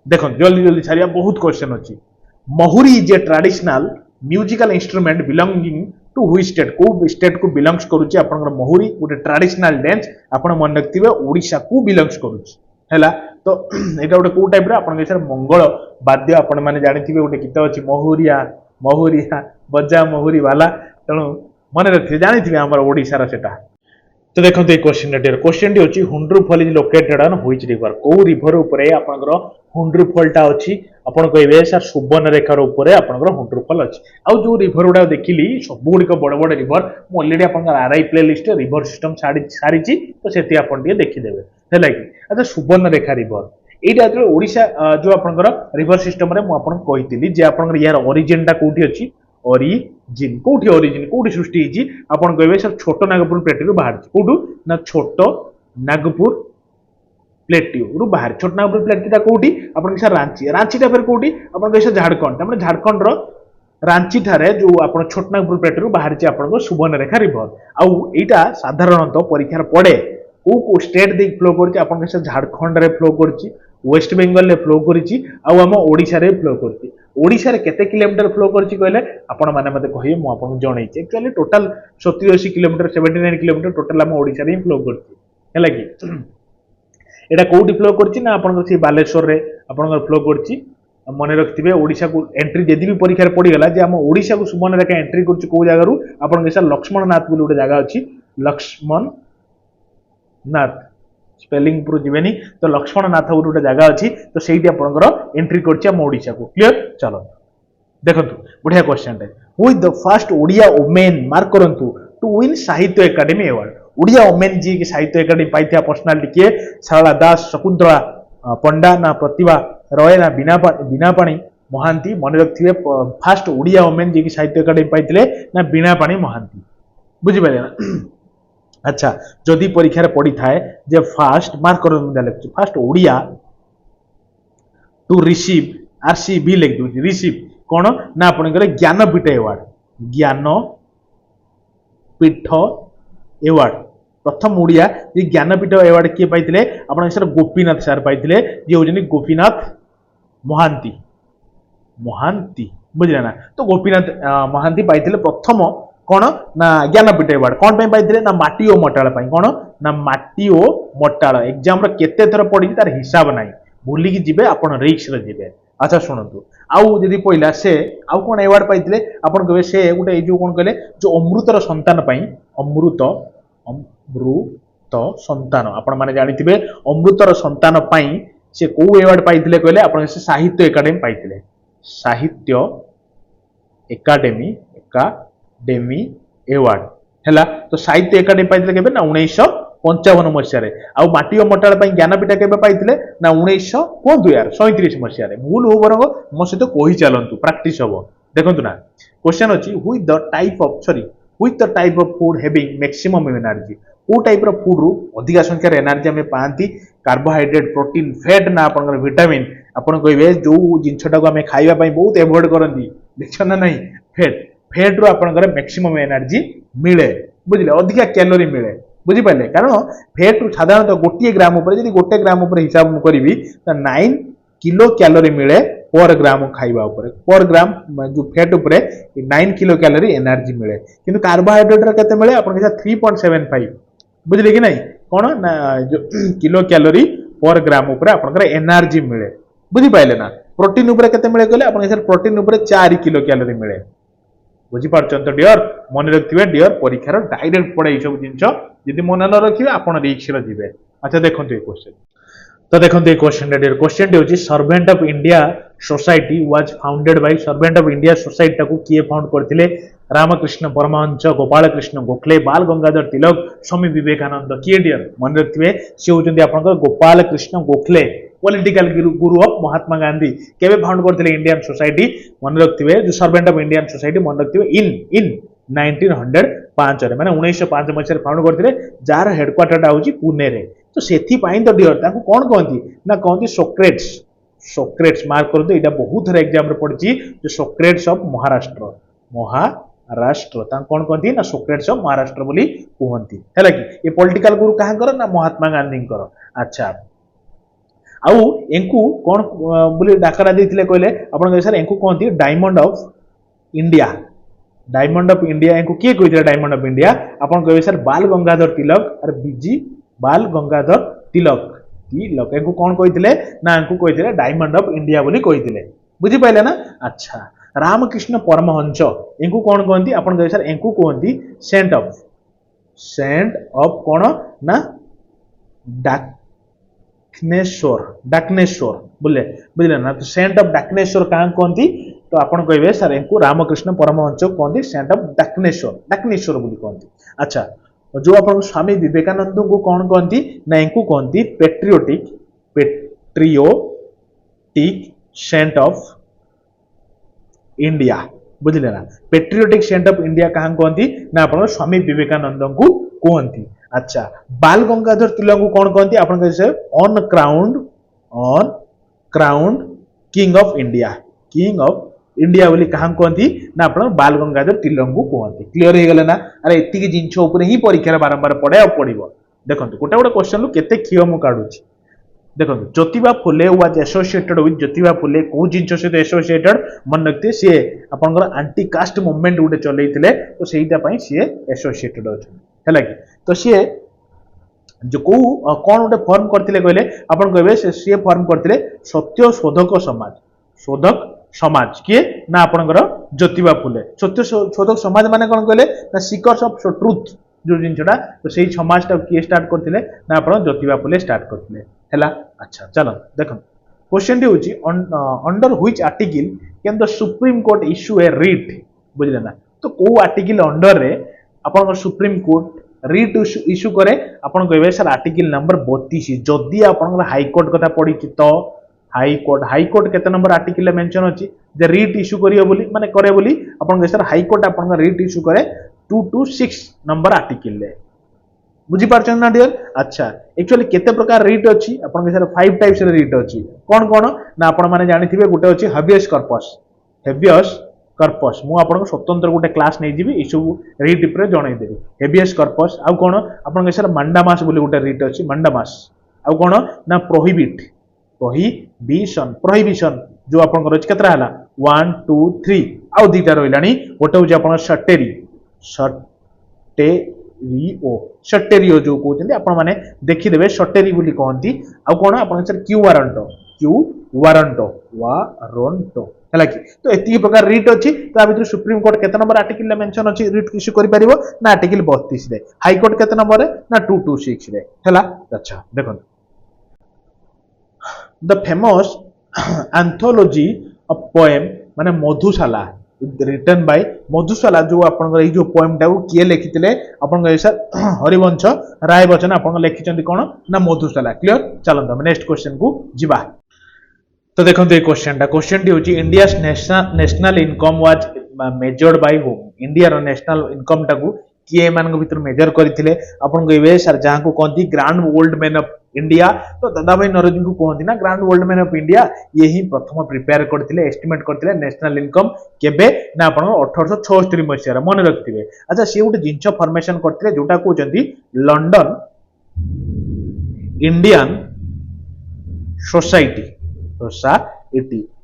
ଦେଖନ୍ତୁ ଜଲ୍ଦି ଛାଡ଼ିବା ବହୁତ କ୍ୱେଶ୍ଚନ ଅଛି Mahuri is a traditional musical instrument belonging to which state को स्टेट को बिलोंग्स करूची आपनकर महुरी गोटे ट्रेडिशनल डांस आपण मन रखथिबे ओडिशा को बिलोंग्स करूची हैला तो एटा गोटे को टाइप रे आपन के सर मंगल वाद्य आपण माने जानिथिबे गोटे गीत अछि महुरिया बजा महुरी वाला तणो मन रखथिबे जानिथिबे हमर ओडिशा रा सेटा तो देखो ये क्वेश्चन होची Hundru Fall is located on which river को रिवर ऊपर आपनकर हुंड्रुफलटा अछि आपण कहबे सर सुवर्णरेखार ऊपर आपनकर हुंड्रुफल अछि आ जो रिवर गुडा देखिली सब गुडी बड़ बड़ रिवर मु ऑलरेडी आपनकर आरआई प्लेलिस्ट रिवर सिस्टम सारिची तो सेति आपन टिके देखि देबे हैला कि अच्छा सुवर्णरेखा रिवर एटा जो ओडिशा जो आपनकर रिवर सिस्टम रे मु आपन कहितली जे आपनकर यार ओरिजिन टा कोठी अछि ओरिजिन कोठी सृष्टि होइछि आपण कहबे सर छोटो नागपुर प्लेट्यू बाहर कोठू ना छोटो नागपुर प्लेट्यू रु बाहर छोटो नागपुर प्लेट्यूटा कोठी आपण सर रांची टा फिर कोठी आपण कहबे झारखंड तमने झारखंड रो रांची ठारे जो आपण छोटनागपुर पेटरू बाहर आपण सुवर्णरेखा रिवर आउ एटा साधारणतः परीक्षार पड़े को स्टेट दे फ्लो करछि आपण झारखंड रे फ्लो करछि वेस्ट बेंगल रे फ्लो करछि आउ हम ओडिशा रे फ्लो करछि ओडिशा रे केते किलोमीटर फ्लो करछि कहले आपण माने मते कहिए मु आपण जणै छी actually total 70-80 kilometre 79 kilometre total हम ओडिशा रे फ्लो करछि हैला कि एटा कोउटी फ्लो करछि ना आपण सी बालेश्वर रे आपण फ्लो करछि मन रखिथे ओडिशा को एंट्री जदि भी परीक्षा पड़गला जे आम ओडिशा को सुमन रेखा एंट्री कर कौ जगार आपन लक्ष्मण नाथ बोली गोटे जगह अच्छी लक्ष्मण नाथ स्पेलिंग प्रो जीवेनी तो लक्ष्मण नाथ बोली गोटे जगह अच्छी तो सही आपंकर एंट्री करशा को क्लीयर चलो देखु बढ़िया question who is the first Odia woman mark करंतु to win Sahitya Akademi award Odia woman जी की साहित्य एकेडमी पाई पर्सनालिटी किए शारदा दास शकुंतला पंडा ना प्रतिभा रॉय ना बिना पाणी महांती मन रखिए फास्ट ओडिया ओमेन जी की साहित्य एकेडमी पाई ना बिना पाणी महांती बुझिपारे ना अच्छा जदि परीक्षा पड़ी थाए जे फास्ट मार्क कर first Odia to receive RCB लिख दूँ रिसीव कौन ना आपंकर ज्ञानपीठ अवार्ड ज्ञानपीठ अवार्ड प्रथम ओडिया जी ज्ञानपीठ अवार्ड किए पाइथिले आपण सर गोपीनाथ सर पाइथिले जे होजनी गोपीनाथ महांती महांती बुझले ना तो गोपीनाथ महांती पाइथिले प्रथम कौन ना ज्ञानपीठ अवार्ड कौन पे पाइथिले ना माटी ओ मटाळ पई कौन ना माटी ओ मटाळ एग्जाम रो केते थर पड़ी तार हिसाब नाही भूली की जिबे आपण रिक्स रे जिबे अच्छा शुणु आउ जदि पहला से आउ कौन अवार्ड पाइथिले आपण कहबे से गोटे जो कौन कहले जो अमृतर संतान पई अमृत संतान आपण माने जानिथिबे अमृतर संतान पई से को अवार्ड पाइथिले कहले आपण से साहित्य एकेडमी पाइथिले साहित्य एकेडमी अवार्ड हैला तो साहित्य एकेडमी पाइथिले केबे ना 1955 मसिया रे आ माटी ओ मटाळ पई ज्ञानपीठ केबे पाइथिले ना 1937 मसिया रे भूल हो बरंग मो सहित कहि चलंतु प्रैक्टिस हबो देखंतु ना क्वेश्चन अछि who is the type of sorry with the type of food having maximum energy को टाइप रो फूड रु अधिक संख्या रे एनर्जी हमें पांती कार्बोहाइड्रेट प्रोटीन फैट ना आपन विटामिन आपन कहबे जो जिंसटा को हमें खाइबा पई बहुत अवॉइड करंदी देखछ ना नहीं फैट रो आपन मैक्सिमम एनर्जी मिले बुझले अधिक कैलोरी मिले बुझी पाले कारण फैट रु साधारणतः गोटे ग्राम ऊपर यदि गोटे ग्राम ऊपर हिसाब करी तो 9 किलो कैलोरी मिले पर ग्राम खाइबा ऊपर पर ग्राम जो फैट ऊपर 9 किलो कैलोरी एनर्जी मिले किंतु कार्बोहाइड्रेट रे केते मिले अपन 3.75 बुझले कि नहीं कोन ना जो किलो कैलोरी पर ग्राम ऊपर अपन एनर्जी मिले बुझी पाइले ना प्रोटीन ऊपर केते मिले कहले अपन प्रोटीन ऊपर 4 किलो कैलोरी मिले बुझी पारछन तो डियर मन रखथिबे डियर परीक्षार डायरेक्ट पड़े सब जिंस यदि मन न रखिबे आपण रिक्स रे जिवे अच्छा देखंतु ए क्वेश्चन तो देखो ये क्वेश्चन होची servant of India society was founded by servant of India society को किए फाउंड करथिले रामकृष्ण परमहंस गोपाल कृष्ण गोखले बाल गंगाधर तिलक स्वामी विवेकानंद किए डियर मन रखिबे से होचंदी आपनकर Gopal Krishna Gokhale political Guru of Mahatma Gandhi केबे फाउंड करथिले इंडियन सोसाइटी मन रखिबे जो सर्वेंट ऑफ इंडियन सोसाइटी मन रखिबे इन 1905 रे माने 1905 मसिया फाउंड करथिले जार हेडक्वार्टर होची पुणे रे तो सेथि पाई तो डियर ताको कोन कहंती ना कहंती सोक्रेट्स मार्क कर दो एटा बहुत थर एग्जाम रे पड़ची जो सोक्रेट्स ऑफ महाराष्ट्र ता कोन कहंती ना सोक्रेट्स ऑफ महाराष्ट्र बोली कहंती हैला कि ये पॉलिटिकल गुरु कहां कर ना महात्मा गांधी कर अच्छा आउ एंकु कोन बोली डाकरा देथिले कहले आपण सर एंकु कहंती डायमंड ऑफ इंडिया एंकु के कहितले डायमंड ऑफ इंडिया आपण कहबे सर बाल गंगाधर तिलक और बीजी बाल गंगाधर तिलक एंकु कौन कहिथिले ना एंकु कहिथिले डायमंड ऑफ इंडिया बोली कहिथिले बुझी पाइले ना अच्छा रामकृष्ण परमहंस एंकु कौन कहंती आपण कहै सर एंकु कहंती सेंट ऑफ कौन ना डाकनेश्वर बुझले ना तो सेंट ऑफ डाकनेश्वर कहां कहंती तो आपण कहबे सर एंकु रामकृष्ण परमहंस कहंती सेंट ऑफ डाकनेश्वर बोली कहंती अच्छा जो अपन स्वामी विवेकानंद को कौन कहती ना इनको कहती पेट्रियोटिक सेंट ऑफ इंडिया बुझले ना पेट्रियोटिक सेंट ऑफ इंडिया कहां कहती ना अपन स्वामी विवेकानंद को कहती अच्छा बाल गंगाधर तिलक को कौन कहती अपन कहते on crowned king of India India बोली कहाँ कहती ना आप बाल गंगाधर तिलक को कहते क्लीयर हो गला ना अरे एतिक जिनस ही परीक्षा बारंबार पढ़े पड़ो देखो गोटे गोटे क्वेश्चन केते क्षीय मु काढुची देखो Jyotiba Phule was associated with Jyotiba Phule को जिनस सहित एसोसिएटेड मन रखते सी आपनकर आंटी कास्ट मूवमेंट गोटे चलैथिले तो सेटा पई सी एसोसिएटेड अछि हैला कि तो सी जो को कौन गोटे फॉर्म करथिले कहले आपन कहबे सी फॉर्म करथिले सत्य शोधक समाज किए ना आपनकर ज्योतिबा फुले सत्य शोधक समाज माने कोन कहले ना सीकर्स ऑफ ट्रुथ जो जिनसटा तो सही समाज टा किए स्टार्ट करथिले ना आपन ज्योतिबा फुले स्टार्ट करथिले हैला अच्छा चलो देखो क्वेश्चन टी होची under which article can the supreme court issue A writ बुझले ना तो को आर्टिकल अंडर रे आपन सुप्रीम कोर्ट रिट इश्यू करे आपन कहबे सर आर्टिकल नंबर 32 जदी आपन हाई कोर्ट कथा पड़ी तो हाई कोर्ट केते नंबर आर्टिकल मेंशन अछि जे रिट इश्यू करियो बोली माने करे बोली आपन कहबे सर हाई कोर्ट आपन रिट इश्यू करे 226 नंबर आर्टिकल ले बुझी पारछन ना डियर अच्छा एक्चुअली केते प्रकार रिट अछि आपन सर 5 टाइप्स रे रिट अछि कोन कोन ना आपन माने जानिथिबे गुटे अछि हेबियस कर्पस मु आपन स्वतंत्र गुटे क्लास नै दिबी इशु रिट पर जणाई देबी हेबियस कर्पस आ कोन आपन सर मंडामास बोली गुटे रिट अछि मंडामास आ कोन ना प्रोहिबिशन जो आपन अछि केतरा हला 1 2 3 आ दीटा रहिलानी गोटे होछि आपन सटेरियो जो कहते आपण माने देखिदेबे सटेरी बोली कहती आ कोन आपण सर क्यू वारंटो हला कि तो एति प्रकार रिट अछि ता भीतर सुप्रीम कोर्ट केते नंबर आर्टिकल ले मेंशन अछि रिट इश्यू करि परिबो ना आर्टिकल 32 रे हाई कोर्ट केते नंबर रे ना 226 रे हला अच्छा देखो the famous anthology of poem माने मधुशाला रिटन बाय मधुशाला जो आपन ए जो पोएम टा किए लिखितिले आपन सर हरिवंश राय बच्चन आपन लिखिचंती कोन ना मधुशाला क्लियर चलन हम नेक्स्ट क्वेश्चन को जिबा तो देखो ये क्वेश्चन टी होची India national income was measured by whom India रो नेशनल इनकम टा को किए मान भीतर मेजर करथिले आपन कहबे सर जहां को कहती grand old man of India तो दादा भाई नरोजी को कहती ना grand old man of India ये ही प्रथम प्रिपेयर करथिले एस्टिमेट करथिले नेशनल इनकम केबे ना आपन 1876 मसिया मन रखथिबे अच्छा से उटे जिंच फॉर्मेशन करथिले जोटा कहउचंती लंडन इंडियन सोसाइटी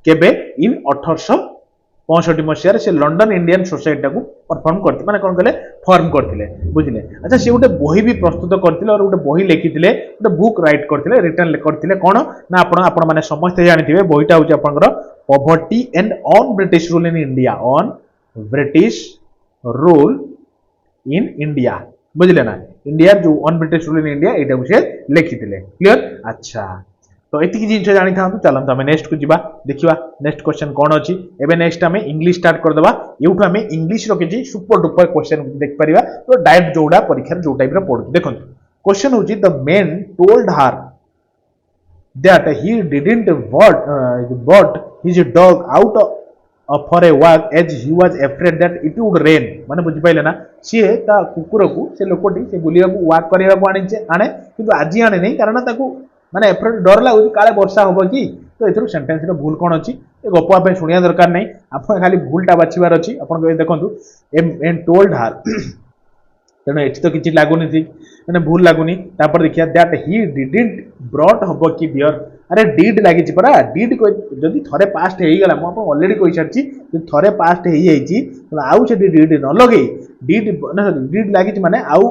केबे इन 1865 मसिया से लंडन इंडियन सोसाइटी को परफॉर्म करते माने कोन कहले फॉर्म करथिले बुझिले अच्छा से गोटे बही भी प्रस्तुत करथिले और गोटे बही लिखिथिले गोटे बुक राइट करथिले रिटन करथिले कोन ना आपण माने समस्त जानिथिबे बहीटा होची आपनकर poverty and un British rule in India on British rule in India बुझिले ना इंडिया जो on British rule in India एटा को से लिखिथिले क्लियर अच्छा तो एति जिन जानी था चलत आम नेक्स्ट को जीवा देखिवा नेक्स्ट क्वेश्चन कौन अच्छी एबे नेक्स्ट आम इंग्लिश स्टार्ट करदेवा यूठू आम इंग्लिश रखी सुपर डुपर क्वेश्चन देख पारिबा तो डायरेक्ट जोड़ा परीक्षा जो टाइप रो पढु देखो क्वेश्चन होची the man told her that he didn't bought his dog out for a walk as he was afraid that it would rain माने बुझि पाइले ना सी ता कुकुर को से लोकोटी से बुलिया को वॉक करिया को आने किंतु आज आने नहीं कारण ताको माने एफ्रेड डर लागु काले वर्षा होबो कि तो एथरो सेंटेंस रो भूल कोन अछि ए गप्पा पे सुनिया दरकार नै आपण खाली भूलटा बाछिबार अछि आपण कहि देखंतु एम टोल्ड हर तेनो एठी तो किछि लागुनी थी माने भूल लागुनी तापर देखिया दैट ही डिडंट ब्रॉट होबो कि डियर अरे डीड लागि छि परा डीड को जदी थरे पास्ट हेई गेला म ऑलरेडी कहि छछि जे थरे पास्ट हेई जाईछि तो आउ से डीड न लगे डीड लागि छि माने आउ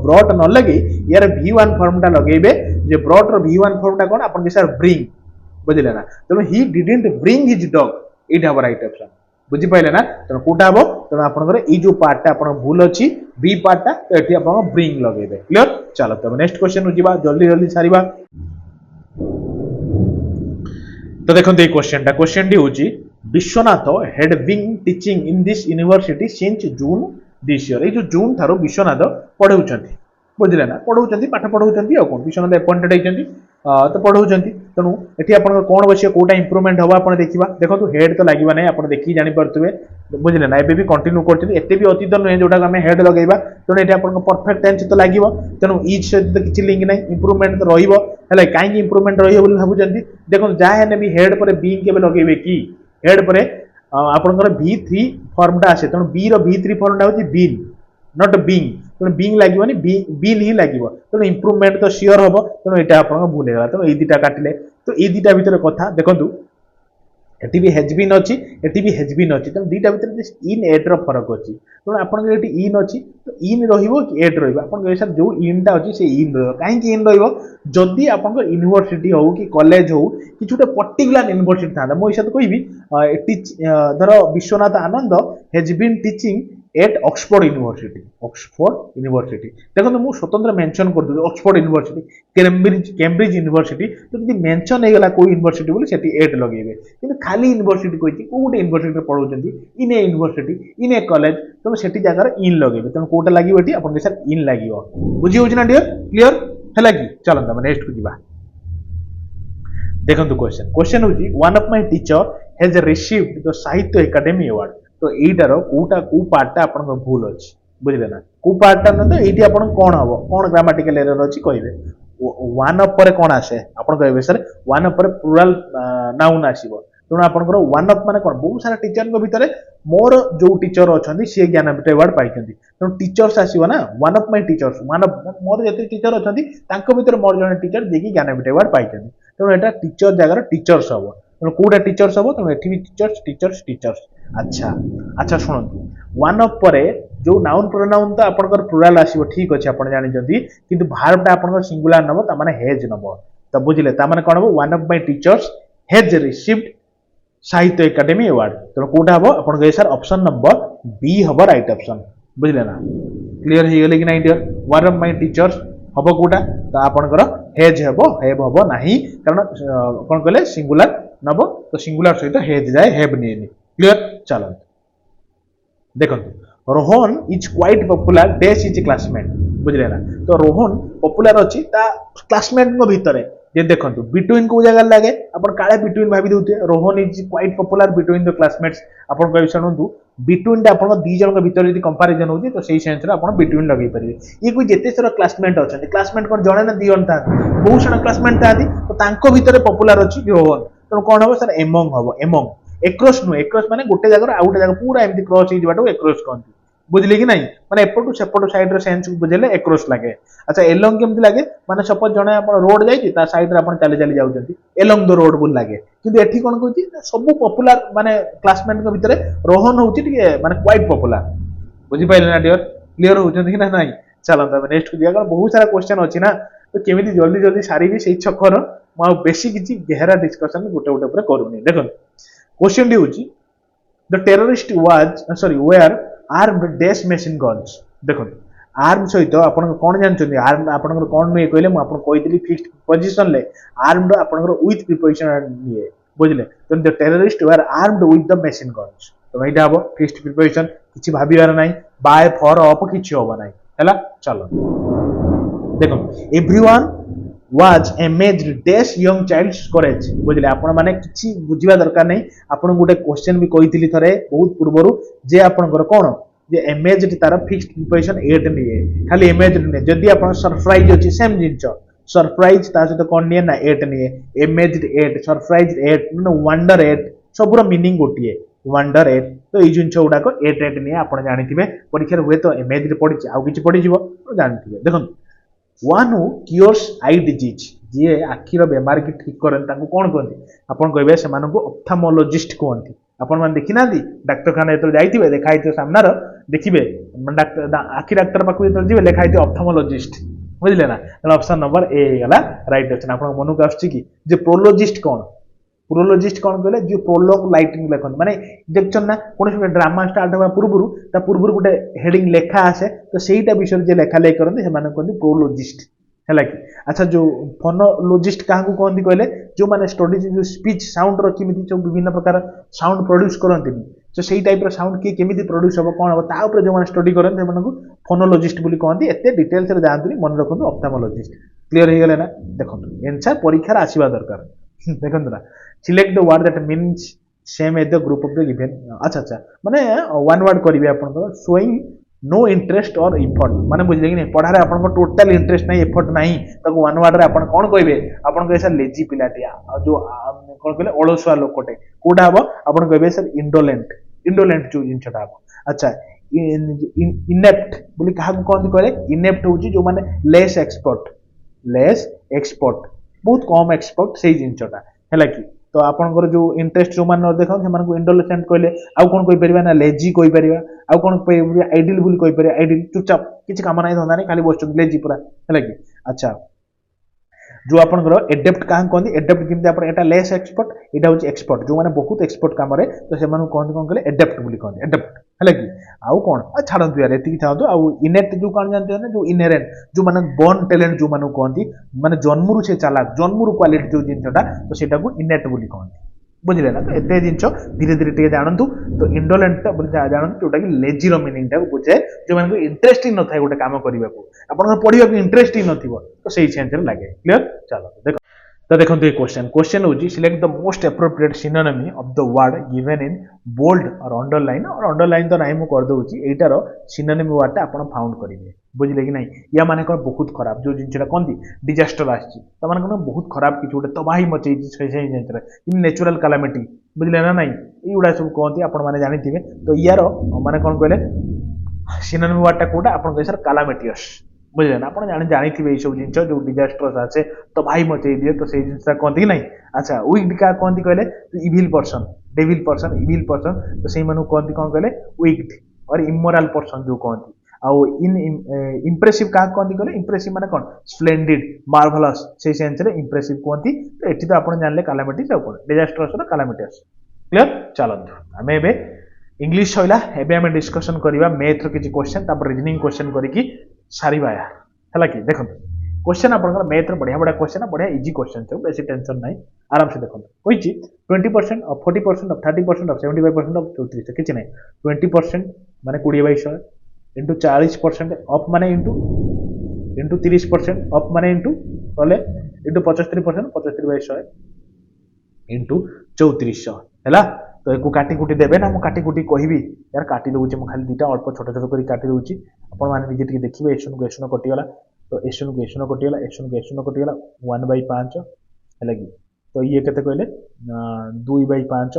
ब्रॉट न लगे यार v1 फॉर्म टा लगेबे जे ब्रॉट रो v1 फॉर्म टा कोन अपन के सर ब्रिंग बुझिले ना तो he didn't bring his dog it have right option बुझि पाइले ना तो कोटा हबो तो आपनकर ई जो पार्ट टा अपन भूल अछि बी पार्ट टा तो एठी अपन ब्रिंग लगेबे क्लियर चलो तो नेक्स्ट क्वेश्चन हो जिबा जल्दी जल्दी सारीबा तो देखो ये क्वेश्चन टी होची Vishwanath had been teaching in this university since June this year ये जो जून थारो विश्वनाथ पढ़ाउछंती बुझिले ना पढ़ाउछंती पाठ पढ़ाउछंती आ कोन विश्वनाथ अपॉइंटेड होइछंती तो पढ़ाउछंती तनु एठी आपन कोन बसिया कोटा इंप्रूवमेंट हबा आपन देखिबा देखो हेड तो लागिबा नै आपन देखि जानि परतुबे बुझिले ना एबे भी कंटिन्यू करछंती एते भी अतीत नै जोटा हम हेड लगेबा तनु एठी आपन परफेक्ट टेंस तो लागिबो तनु इच से तो किछि लिंक नै इंप्रूवमेंट तो रहिबो हले काई इंप्रूवमेंट रहिबो बोली भाबुछंती देखो जा हेने भी हेड पर बीइंग केबे लगेबे की हेड पर ଆପଣଙ୍କର V3 ଫର୍ମଟା ଆସେ ତେଣୁ B ର V3 ଫର୍ମଟା ହେଉଛି ବିନ୍ ନଟ୍ ବିଙ୍ଗ ତେଣୁ ବିଙ୍ଗ ଲାଗିବନି ବିନ୍ ହିଁ ଲାଗିବ ତେଣୁ ଇମ୍ପ୍ରୁଭମେଣ୍ଟ ତ ସିଓର ହବ ତେଣୁ ଏଇଟା ଆପଣଙ୍କ ଭୁଲ ହେଇଗଲା ତେଣୁ ଏଇ ଦୁଇଟା କାଟିଲେ ତ ଏଇ ଦୁଇଟା ଭିତରେ କଥା ଦେଖନ୍ତୁ ଏଠି ବି ହେଜବିନ୍ ଅଛି ଏଠି ବି ହେଜବିନ୍ ଅଛି ତେଣୁ ଦୁଇଟା ଭିତରେ ଇନ୍ ଏଟ୍ର ଫରକ ଅଛି ତେଣୁ ଆପଣଙ୍କର ଏଠି ଇନ୍ ଅଛି ତ ଇନ୍ ରହିବ କି ଏଟ୍ ରହିବ ଆପଣଙ୍କ ସାର୍ ଯେଉଁ ଇନ୍ଟା ଅଛି ସେ ଇନ୍ ରହିବ କାହିଁକି ଇନ୍ ରହିବ ଯଦି ଆପଣଙ୍କ ୟୁନିଭର୍ସିଟି ହଉ କି କଲେଜ ହଉ କିଛି ଗୋଟେ ପର୍ଟିକୁଲାର ୟୁନିଭର୍ସିଟି ଥାନ୍ତା ମୋ ହିସାବରେ କହିବି ଧର Viswanath Anand has been teaching at Oxford university देखो मुझे स्वतंत्र मेंशन कर दूँ ऑक्सफोर्ड यूनिवर्सिटी कैम्ब्रिज यूनिवर्सिटी तो जब मेंशन होगा कोई यूनिवर्सिटी बोले सेठी एट लगेबे कि खाली यूनिवर्सिटी कही को गोटे यूनिवर्सिटी पढ़ाऊँ इन ए यूनिवर्सिटी इन ए कॉलेज तो सेठी जगह इन लगे तेणु कौटा लगे ये आप सर इन लगे बुझी हो डियर क्लीयर है कि चलता मैं नेक्स्ट को जीवा देखो क्वेश्चन हूँ one of my teacher has received the साहित्य एकेडमी अवार्ड तो यहीटार कौटा कौ पार्टा आप भूल अच्छी बुझे ना कौ पार्टा ना तो ये कौन हम कौन ग्रामाटिकल एरर अच्छी कहे वन अप पर कौन आसे आप कहे सर वन अप पर प्लुराल नाउन आसो तेणु आप वन अप मान कौन बहुत सारा टीचर भितर मोर जो टीचर अच्छा सी ज्ञानपीठ अवार्ड पाई तेणु टीचर्स आसो ना one of my teachers one of मोर जिते टीचर अच्छा भर मोर जन टीचर जी ज्ञानपीठ अवार्ड पाई तेणु यहाँ टीचर जगह टीचर्स हम तेणु कौटा टीचर्स हम तेणु ये टीचर्स टीचर्स टीचर्स अच्छा अच्छा शुणु वन अफ पर जो नाउन प्रोनाउन तो आपंकर प्लुराल आसो ठीक अच्छे आप जानते कि भारटा आप सिंगुलर नब ताने हेज नब तो बुझे ताने कौन हम one of my teachers has received Sahitya Akademi award तेणु कौटा हम आप सर ऑप्शन नंबर बी हम राइट ऑप्शन बुझे ना क्लीयर हो गले कि ना dear one of my teachers हम कौटा तो आपंकर हेज हेब हेब हम ना कारण कौन कहले सिंगुलर नब तो सिंगुलर सहित हेज जाए हेब नहीं क्लीयर चलो देखो Rohan is quite popular dash is classmate बुझे ना तो रोहन पॉपुलर अच्छी क्लासमेट भितर जे देखो बिटवीन को जगह लगे आप काले बिटवीन भावी दे Rohan is quite popular between the classmates आप शुणु बिटवीन आप दी जन भर जो कंपारिजन होती तो सही सेन्स आप बिटवीन लगे पारे ये कोई जिते सारा क्लासमेट अच्छा क्लासमेट कौन जड़े ना दी जन था बहुत सारा क्लासमेट था तो भितर पॉपुलर अच्छी रोहन तेणु कौन हम सर एमंग हम एमंग एक्रॉस नुह एक्रॉस माने गोटे जगह आउ गोटे जगह पूरा एमती क्रॉस हो एक्रॉस कहते बुझे कि नहीं माने एपटू सेपटू साइड सेन्स बुझे एक्रॉस लगे अच्छा एलंग केमती लगे माने सपोज जने आप रोड जाइए साइड आप चली चली जाऊँच एलंग द रोड बोल लगे किंतु एठी कौन कहूँ सब पॉपुलर माने क्लासमेट भितर रोहन होची माने क्वाइट पॉपुलर बुझीपारे ना डियर क्लीयर होती ना नहीं चलता नेक्स्ट को दिया बहुत सारा क्वेश्चन अच्छी ना तो केमी जल्दी जल्दी सारी से छकर मुझे बेसी किसी गहरा डिस्कसन गोटे गोटे करूनी देखो question who the terrorist were armed dash machine guns देखो आर्म सहित आप कौन जानते आर्म आप कौन नुए कहले मुझे फिक्स्ड पोजिशन ले आर्म्ड आप विथ प्रिपरेशन निए बुझे तो the terrorist were armed with the machine guns तो यहाँ हम फिक्स्ड प्रिपरेशन किसी भावर ना बाय फॉर अप किसी हम ना है चलो देखो everyone was amazed dash young child's courage बुझे आप किसी बुझा दरकार नहीं आपन गोटे क्वेश्चन भी कही थे बहुत पूर्वर जे आपंकर कौन जे एमेज्ड तार फिक्स्ड प्रिपरेशन 8 निए खाली एमेज्ड नहीं जदि आप सरप्राइज अच्छी सेम जिनस सरप्राइज ता सहित कौन निए ना 8 निए एमेज्ड 8 सरप्राइज 8 वंडर 8 सबूर मीनिंग गोटे वंडर 8 तो ये जिन गुड़ाक 8 निए आप जानते परीक्षा हुए तो एमेज्ड पड़ी आउ कि पड़ जानते देखो one who cures eye disease जी आखिर बेमार की ठीक करते कौन कहते आप कहे से ऑप्थेमोलॉजिस्ट कहते आपण देखी ना डाक्तखाना जो जाइए देखाई सामनार देखिए आखि डाक्तर पाक जो लिखाई ऑप्थेमोलॉजिस्ट बुझे ना ऑप्शन नंबर ए गला राइट ऑप्शन आप मन को आसुची प्रोलोजिस्ट कौन प्रोलोजिस्ट कौन कहले जो प्रोलोग लाइटिंग लिखते माने देखछन ना कौन ड्रामा स्टार्ट होगा पूर्व गोटे हेडिंग लेखा आसे तो सहीटा विषय जो लेखा लेखि करते हैं कहते प्रोलोजिस्ट है कि अच्छा जो फोनोलॉजिस्ट क्या कहते कहले जो मैंने स्टडीज जो स्पीच साउंड रमी जो विभिन्न प्रकार साउंड प्रोड्यूस करते तो सही टाइप साउंड किए केमी प्रोड्यूस हम कौन हम तापर जो मैंने स्टडी करते फोनोलॉजिस्ट बोली कहते एत डिटेल्स जातुनि मन रखु ऑप्थेमोलॉजिस्ट क्लीयर हो गले ना देखो एंसर परीक्षा आसवा दरकार देखो ना select the word that means same as the group of the given अच्छा अच्छा माने वन वर्ड करेंगे आप शोइंग नो इंटरेस्ट और इफर्ट माने बुझे कि नहीं पढ़ारे आप टोटाल इंटरेस्ट नहीं एफर्ट नहीं वन वर्ड रे आप कौन कहे आप सर लेजी पिलाटी जो कौन कहले अलसुआ लोकटे कोटा हम आपण कहबे सर इंडोलेंट जो जिनछटा हम अच्छा इनेप्ट बोली कहा कहते कहले इनेप्ट होची जो माने लेस एक्सपर्ट बहुत कम एक्सपर्ट से जिनछटा है कि तो आपंकर जो इंटरेस्ट जो मान देख से इंडोलेसेंट कहले आउ कौन कहीपर ना लेजी कहीपर आउ कौन आइडियल बोली कहीपर आइडियल चुपचाप किसी काम ना धंदा नहीं खाली बस लेजी पूरा है कि अच्छा जो आपंकर एडेप्ट क्या कहते एडेप्ट जमी आप लेस एक्सपर्ट यहाँ हूँ एक्सपर्ट जो मैंने बहुत एक्सपर्ट कम तो से कहते कौन कहले एडेप्ट बोली कहते एडेप्ट है कि आउ कौन छाड़ू यार ये छाड़ू आउ इनेट जो कौन जानते हैं जो इनहेरेंट जो मैंने बर्न टैलेंट जो मानू कहती माने जन्मरू से चालाक जन्मरू क्वालिटी जो जिनटा तो सेटा को इनेट बोली कहते बुझे ना तो एत जिन धीरे धीरे टे जानतु तो इंडोलेंट जानतु जोटा कि लेजीर मीनिंग टाक बुझे जो मैंने इंटरेस्ट ही न था गोटे कम करने आप पढ़ा इंटरेस्ट ही नथिबो तो सही सेंस लगे क्लियर चलो देखो तो देखो ये क्वेश्चन होची select the most appropriate synonym of the word given in bold और अंडरलाइन तो नहीं कर दूची एटार सिनोनिमी वर्ड आपण फाउंड करेंगे बुझे कि नहीं या माने कौन बहुत खराब जो जिनटा कहती डिजास्टर आसी माने कौन बहुत खराब किसी गोटे तबाही मचई जिन नेचुरल कैलामिटी बुझे ना नहीं युवा सब कहती आपण मैंने जानी तो यार माने कौन कहले सिनोनिमी वर्डटा कोटा आपण कह सर कैलामिटियस बुझे ना आप जानी ये सब जिन जो डिजास्टर आसे तो भाई मचई दिए तो से जिनसा कहती नहीं अच्छा विक्ड क्या कहती कहले evil person devil person evil person तो से कहती कौन कहले विक्ड और इमोराल पर्सन जो कहती आउ इन इम्प्रेसिव क्या कहती कहले इम्प्रेसिव माने कौन स्प्लेंडिड मार्भलस से सेंस रे इम्प्रेसिव कहती तो ये तो आप जानले कैलामिटीज आउ कौन डिजास्टर कैलामिटीज क्लियर चलतु आम ए इंग्लिश सैला एबे आम डिस्कसन करवा मैथ किसी क्वेश्चन रिजनिंग क्वेश्चन करके सारिबा यार है कि देखो क्वेश्चन आप मैथ बढ़िया बढ़िया क्वेश्चन बढ़िया इजी क्वेश्चन सब बेसी टेंशन ना आराम से देखो कही 20% ऑफ 40% ऑफ 30% ऑफ 75% ऑफ 34 किसी ना 20% माने 20/100 इंटू 40% ऑफ माने इंटू 30% ऑफ माने इंटू कले इंटू 75% 75/100 इंटू 3400 है तो एक काटी कुटी देवे ना मुझे काटी कुटी कहबी यार काटी दूचे मुझे खाली दुटा अल्प छोट छोट कर काटी दूची आपजे टे देखिए एसन को एसन कटिगला तो एसन को एसन कटिगला एसन को एसन कटिगला 1/5 है कि तो ये केते कहले 2/5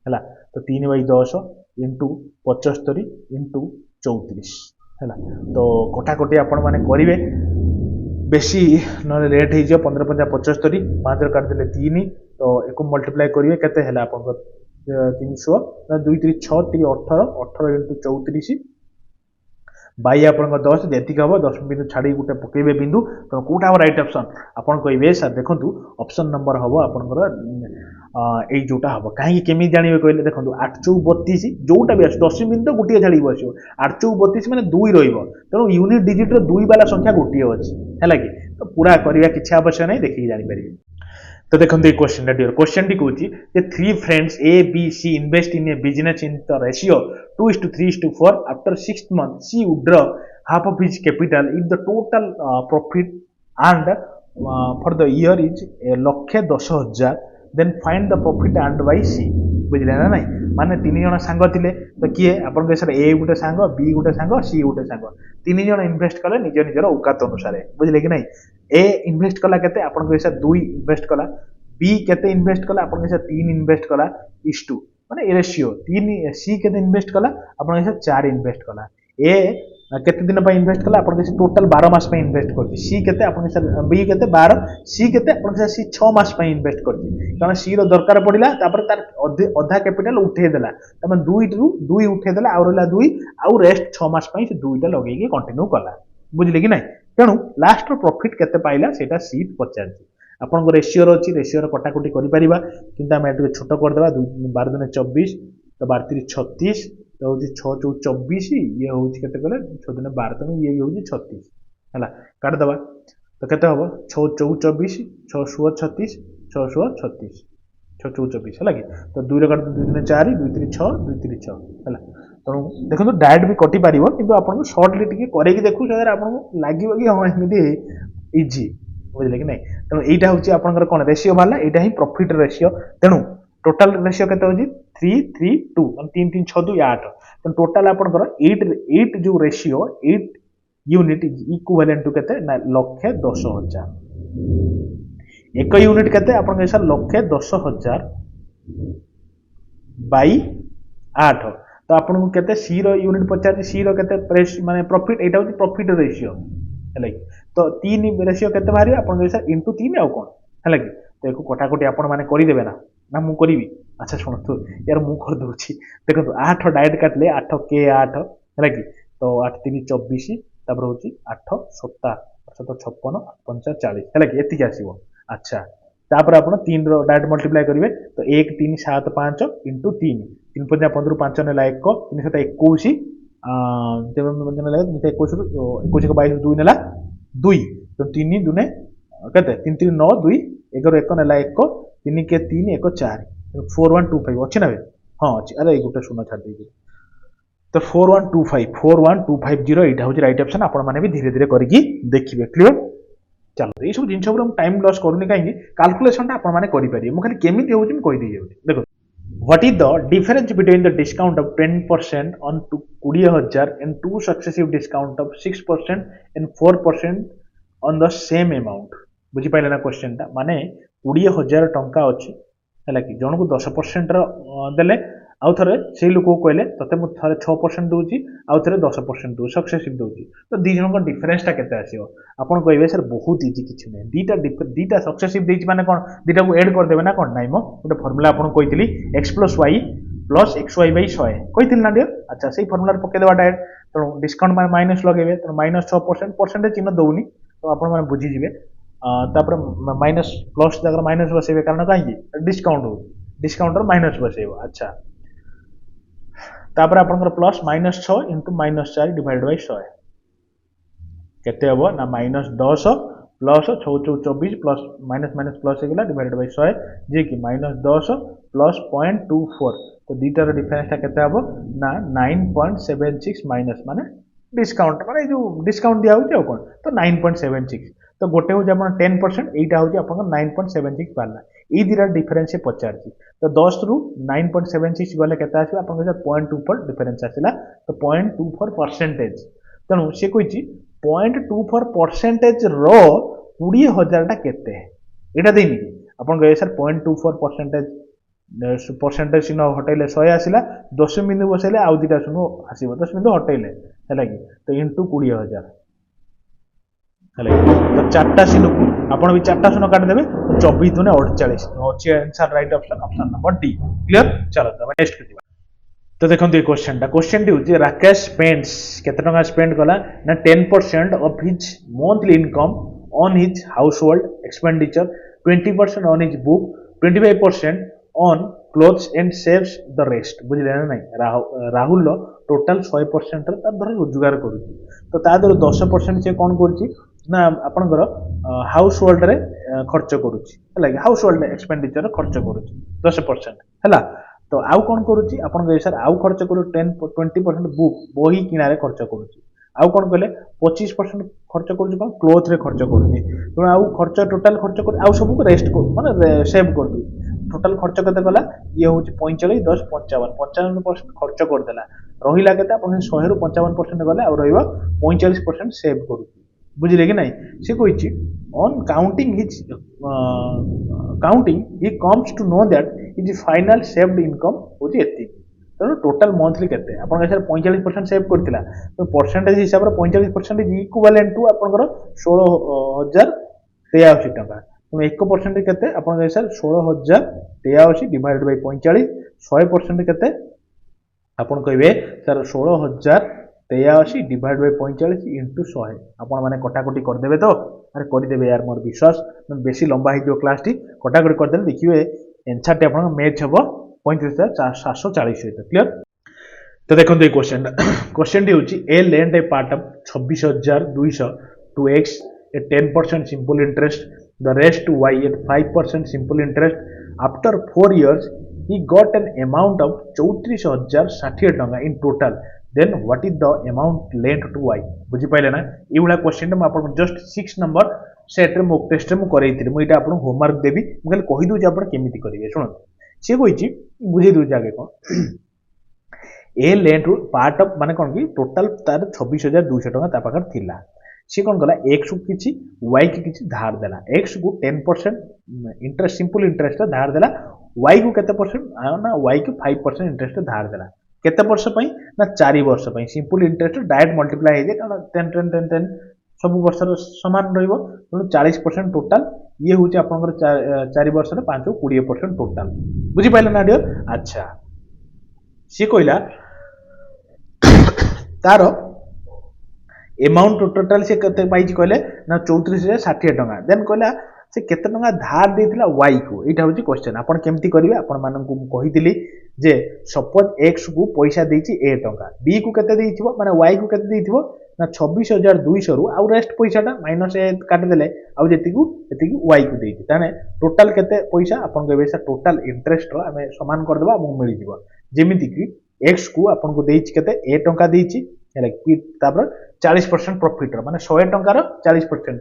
है तो 3/10 इंटू 75 इंटू 34 है तो कटाकटी आपण मैंने करेंगे बेसी ना रेट हो 15×5 = 75 5 काटिदेले 3 तो एक मल्टीप्लाई करेंगे केते है आप 300 2 3 6 3 18 18 इंटू 34 बाई आप 10 जेतिक हम 10 बिंदु छाड़ी गोटे पकेबे बिंदु तो कौटा हम राइट ऑप्शन आपन कहे सर देखो ऑप्शन नंबर हम आपंकर जोटा हम कहीं केमी जानवे कहले देखो 8 × 32 जोटा भी आस 10 बिंदु गोटे छाड़ी बस 8 × 32 मैंने 2 तेणु यूनिट डिजिट रो 2 वाला संख्या गोटे अच्छी है कि तो पूरा करवा किसी आवश्यक नहीं देखिए जानीपर तो देखो ये क्वेश्चन टी कहूँ 3 friends A, B, C invest in a business in the ratio 2:3:4 after 6 months C would draw half of his capital if the total profit earned for the year is 1,10,000 then find the profit earned by C बुझे ना नहीं माने 3 जन सांग थिले तो किए आपन सर ए गोटे सांग बी गोटे सांग सी गोटे सांग 3 जन इन्वेस्ट कले निज निजर औकात अनुसार बुझले कि नहीं ए इन्वेस्ट कला केते आपन सर 2 इन्वेस्ट कला बी केते इन्वेस्ट कला आपन सर 3 इन्वेस्ट कला = माने रेशियो 3 सी केते इन्वेस्ट कला आपन सर 4 इन्वेस्ट कला ए केते दिन पे इन्वेस्ट कला आपन से टोटल 12 मास पे इन्वेस्ट करछि सी केते आपन से बी केते 12 सी केते आपन से सी 6 मास पे इन्वेस्ट करछि कारण सी रो दरकार पड़िला तापर तार अधा कैपिटल उठे देला तमे 2 रु 2 उठे देला आ रहला 2 आ रेस्ट 6 मास पे से 2 टा लगेई के कंटिन्यू कला बुझले कि नहीं तेणु लास्ट प्रॉफिट केते पाइला सेटा सी पचारछि आपन रेशियो रो अछि रेशियो रो कटाकटी करि परिबा किंतु हम एटके छोट कर देबा 12 × 24 तो 12 × 36 तो हूँ 6 × 24 ये हूँ के 6 दिन 12 तो ये हूँ 36 है काटिदेवा तो केते हम 6 × 24 6 × 36 6 × 36 6 × 24 है कि तो 2 रे काट 2 दिन 4 2 3 6 2 3 6 है तेणु देखो डायरेक्ट भी कटि पार कि आपको सर्टली टी कर देखू सर आपको लगे कि हाँ एमती इजी बुझे कि नहीं तेणु यहाँ हूँ आपंकर कौन रेशियो बाहर यहाँ ही प्रॉफिट रेशियो तेणु टोटाल रेशियो केते होची 3 3 2 मतलब 3 3 6 2 8 तो टोटाल आपनकर 8 जो ratio 8 unit is equivalent to केते ना 1,10,000 एक यूनिट केते आपन सर लक्षे 10,000 बाई 8 तो आपन को केते सी रो यूनिट पचार सी रो केते प्रेस माने प्रॉफिट एटा होची प्रॉफिट रेशियो हैला तो 3 रेशियो केते बाहरी आपन सर इनटू 3 आउ कोन हैला कि तो एको कोटा कोटी आपन माने करि देबे ना मु करिवि अच्छा सुनतु यार मु कर दोछि देखो 8 डायरेक्ट काटले 8 के 8 हैला कि तो 8 3 24 तापर होची 8 7 7 56 5 40 हैला कि एति आसीबो अच्छा तापर आपण 3 रो डायरेक्ट मल्टीप्लाई करिवे तो 1 3 7 5 इनटू 3 3 5 15 5 नेला 1 3 7 21 जेबे मन नेला 21 21 को 22 2 नेला 2 तो 3 दुने केते 3 3 9 2 11 1 नेला 1 3 के 3 1 4 4125 अछि ना हां अछि अरे ए गुटे शून्य छाड़ देबी तो 41250 एटा होची राइट ऑप्शन आपण माने भी धीरे धीरे करके देखिबे क्लियर चलो ये सब जिनस हम टाइम लॉस करूनी कहीं कैलकुलेशन आपण माने करि पारि मु खाली केमिति होची म कहि दिए देखो what is the difference between the discount of 10% on 20,000 and two successive discount of 6% and 4% on the same amount बुझी पाइले ना क्वेश्चन ता माने 20,000 टंका अछि हैला कि जण को 10% देले आउ थरे से लोक कहले तते मु थरे 6% दोची आउ थरे 10% दो सक्सेसिव दोची तो दी जण को डिफरेंस ता केते आसीओ आपण कहबे सर बहुत इजी किछ नै दीटा सक्सेसिव देची माने कोन दीटा को ऐड कर देबे ना कोन नाइ मो गोटे फार्मूला आपण कहितली x + y + xy / 100 कहितली ना डियर अच्छा सेही फार्मूला रे पके देबा डायरेक्ट तो डिस्काउंट माने माइनस लगेबे तो -6% परसेंटेज चिन्ह दउनी तो आपण माने बुझी जिवे तापर माइनस प्लस जगह माइनस बसेबे कारण काई डिस्काउंट हो डिस्काउंटर माइनस बसेबो अच्छा तापर आपनकर प्लस -6 * -4 डिवाइड बाय 100 केते हबो ना -10 प्लस 6 24 प्लस माइनस प्लस हे गेला डिवाइड बाय 100 जे कि -10 प्लस 0.24 तो दीटार डिफरेंस ता केते हबो ना 9.76 माइनस माने डिस्काउंट माने जो डिस्काउंट दिया होची कोन तो 9.76 तो गोटे हो आपण 10% एटा हो आपण 9.76 पाला ए दिरा डिफरेंस से पचारची तो 10 रु 9.76 गले केता आसी आपण 0.24 डिफरेंस आसिला तो 0.24 परसेंटेज तनु से कहिची 0.24 परसेंटेज रो 20,000 टा केते एटा देनी आपण गए सर 0.24 परसेंटेज सिनो हटेले 100 आसिला 10 बिंदु बसेले आउ दिटा सुनो आसीबो 10 बिंदु हटेले हैला कि तो इनटू 20,000 तो चारटा सिनो आपण भी चारटा सिनो काट देबे 24 दुने 48 अछि answer right option option number D clear चलो तबे नेक्स्ट करिबा तो देखंतु ए क्वेश्चन टी होची राकेश स्पेंड्स केते टका स्पेंड कला ना 10% of his monthly income on his household expenditure 20% on his book 25% on clothes and saves the rest बुझले ना नहीं राहुल टोटल 100% रे धर रोजगार करूची तो ता दर 10% से कोन करूची ना आपनकर हाउस होल्ड रे खर्च करूची हला हाउस होल्ड एक्सपेंडिचर रे खर्च करूची 10% हला तो आउ कोन करूची आपन सर आउ खर्च करू 20% बुक बही किनारे खर्च करूची आउ कोन कहले 25% खर्च करूची कोन क्लोथ रे खर्च करूची तो आउ खर्च टोटल खर्च कर आउ सब को रेस्ट को माने सेव कर दू टोटल खर्च केते गला ये होची 45 10 55 55% खर्च कर देला रहिला केते आपन 100 रु 55% गले आ रहिबो 45% सेव करूची बुझिले कि नहीं से कहिची on counting his counting he comes to know that his final saved income होची एति तो टोटल मंथली केते आपन सर 45% सेव करथिला तो परसेंटेज हिसाब रे 45% इज इक्विवेलेंट टू आपनकर 16,083 टका तो 1% केते आपन सर 16,083 डिवाइडेड बाय 45 100% केते आपन कहबे सर 16,083 डिवाइड बाय 45 इंटू 100 आपण माने कटाकटी कर देबे तो अरे करि देबे यार मोर विश्वास बेसी लंबा ही जो क्लास टी कटाकटी कर देले देखिबे आंसर टे आपण मैच हबो 35,740 क्लियर तो देखो ये क्वेश्चन टी होची A lend a part of 26,200 to x at 10% simple interest the rest to y at 5% simple interest after 4 years he got an amount of 34,060 टका in total then what is the amount lent to y बुझी पाइले ना ई वाला क्वेश्चन म आपन जस्ट 6 नंबर सेट रे मॉक टेस्ट रे म करैथिले म इटा आपन होमवर्क देबी म खाली कहि दउ जे आपन केमिति करिवे सुन से कहिची बुझे दउ जागे कोन ए लेंट पार्ट ऑफ माने कोन की टोटल तार 26,200 टका ता पाकर थिला सी कौन कला एक्स को किसी वाई की किसी धार देला एक्स को 10% इंटरेस्ट सिंपल इंटरेस्ट धार देला वाई को केते परसेंट ना वाई को 5% इंटरेस्ट धार देला केते वर्ष पई ना 4 वर्ष पई सिंपल इंटरेस्ट डायरेक्ट मल्टीप्लाई हे जे कारण 10 सब वर्ष समान रहिबो तेणु 40% टोटाल ये हूँ आपंकर 4 वर्ष 5 20% टोटाल बुझी पाइले ना डियर अच्छा सी कहला तार एमाउंट टोटाल से केते पाइछि कहले ना 34,60 टका देन कहला से केते टका धार देथिला y को एटा होची क्वेश्चन आपण केमती करिवे आपण मानन को कहितली जे सपोज x को पैसा देछि a टका b को केते देइथिबो माने y को केते देइथिबो ना 26,200 रु आ रेस्ट पैसाटा माइनस ए काटि देले आ एतिकी y को देइछि ताने टोटाल केते पैसा आपण कहबे से टोटाल इंटरेस्ट रो हमें समान कर देबा मु मिलि जिवो जेमिति कि x को आपण को देइछि केते a टका देइछि हेले कि तापर 40% प्रॉफिट रो माने 100 टका रो 40%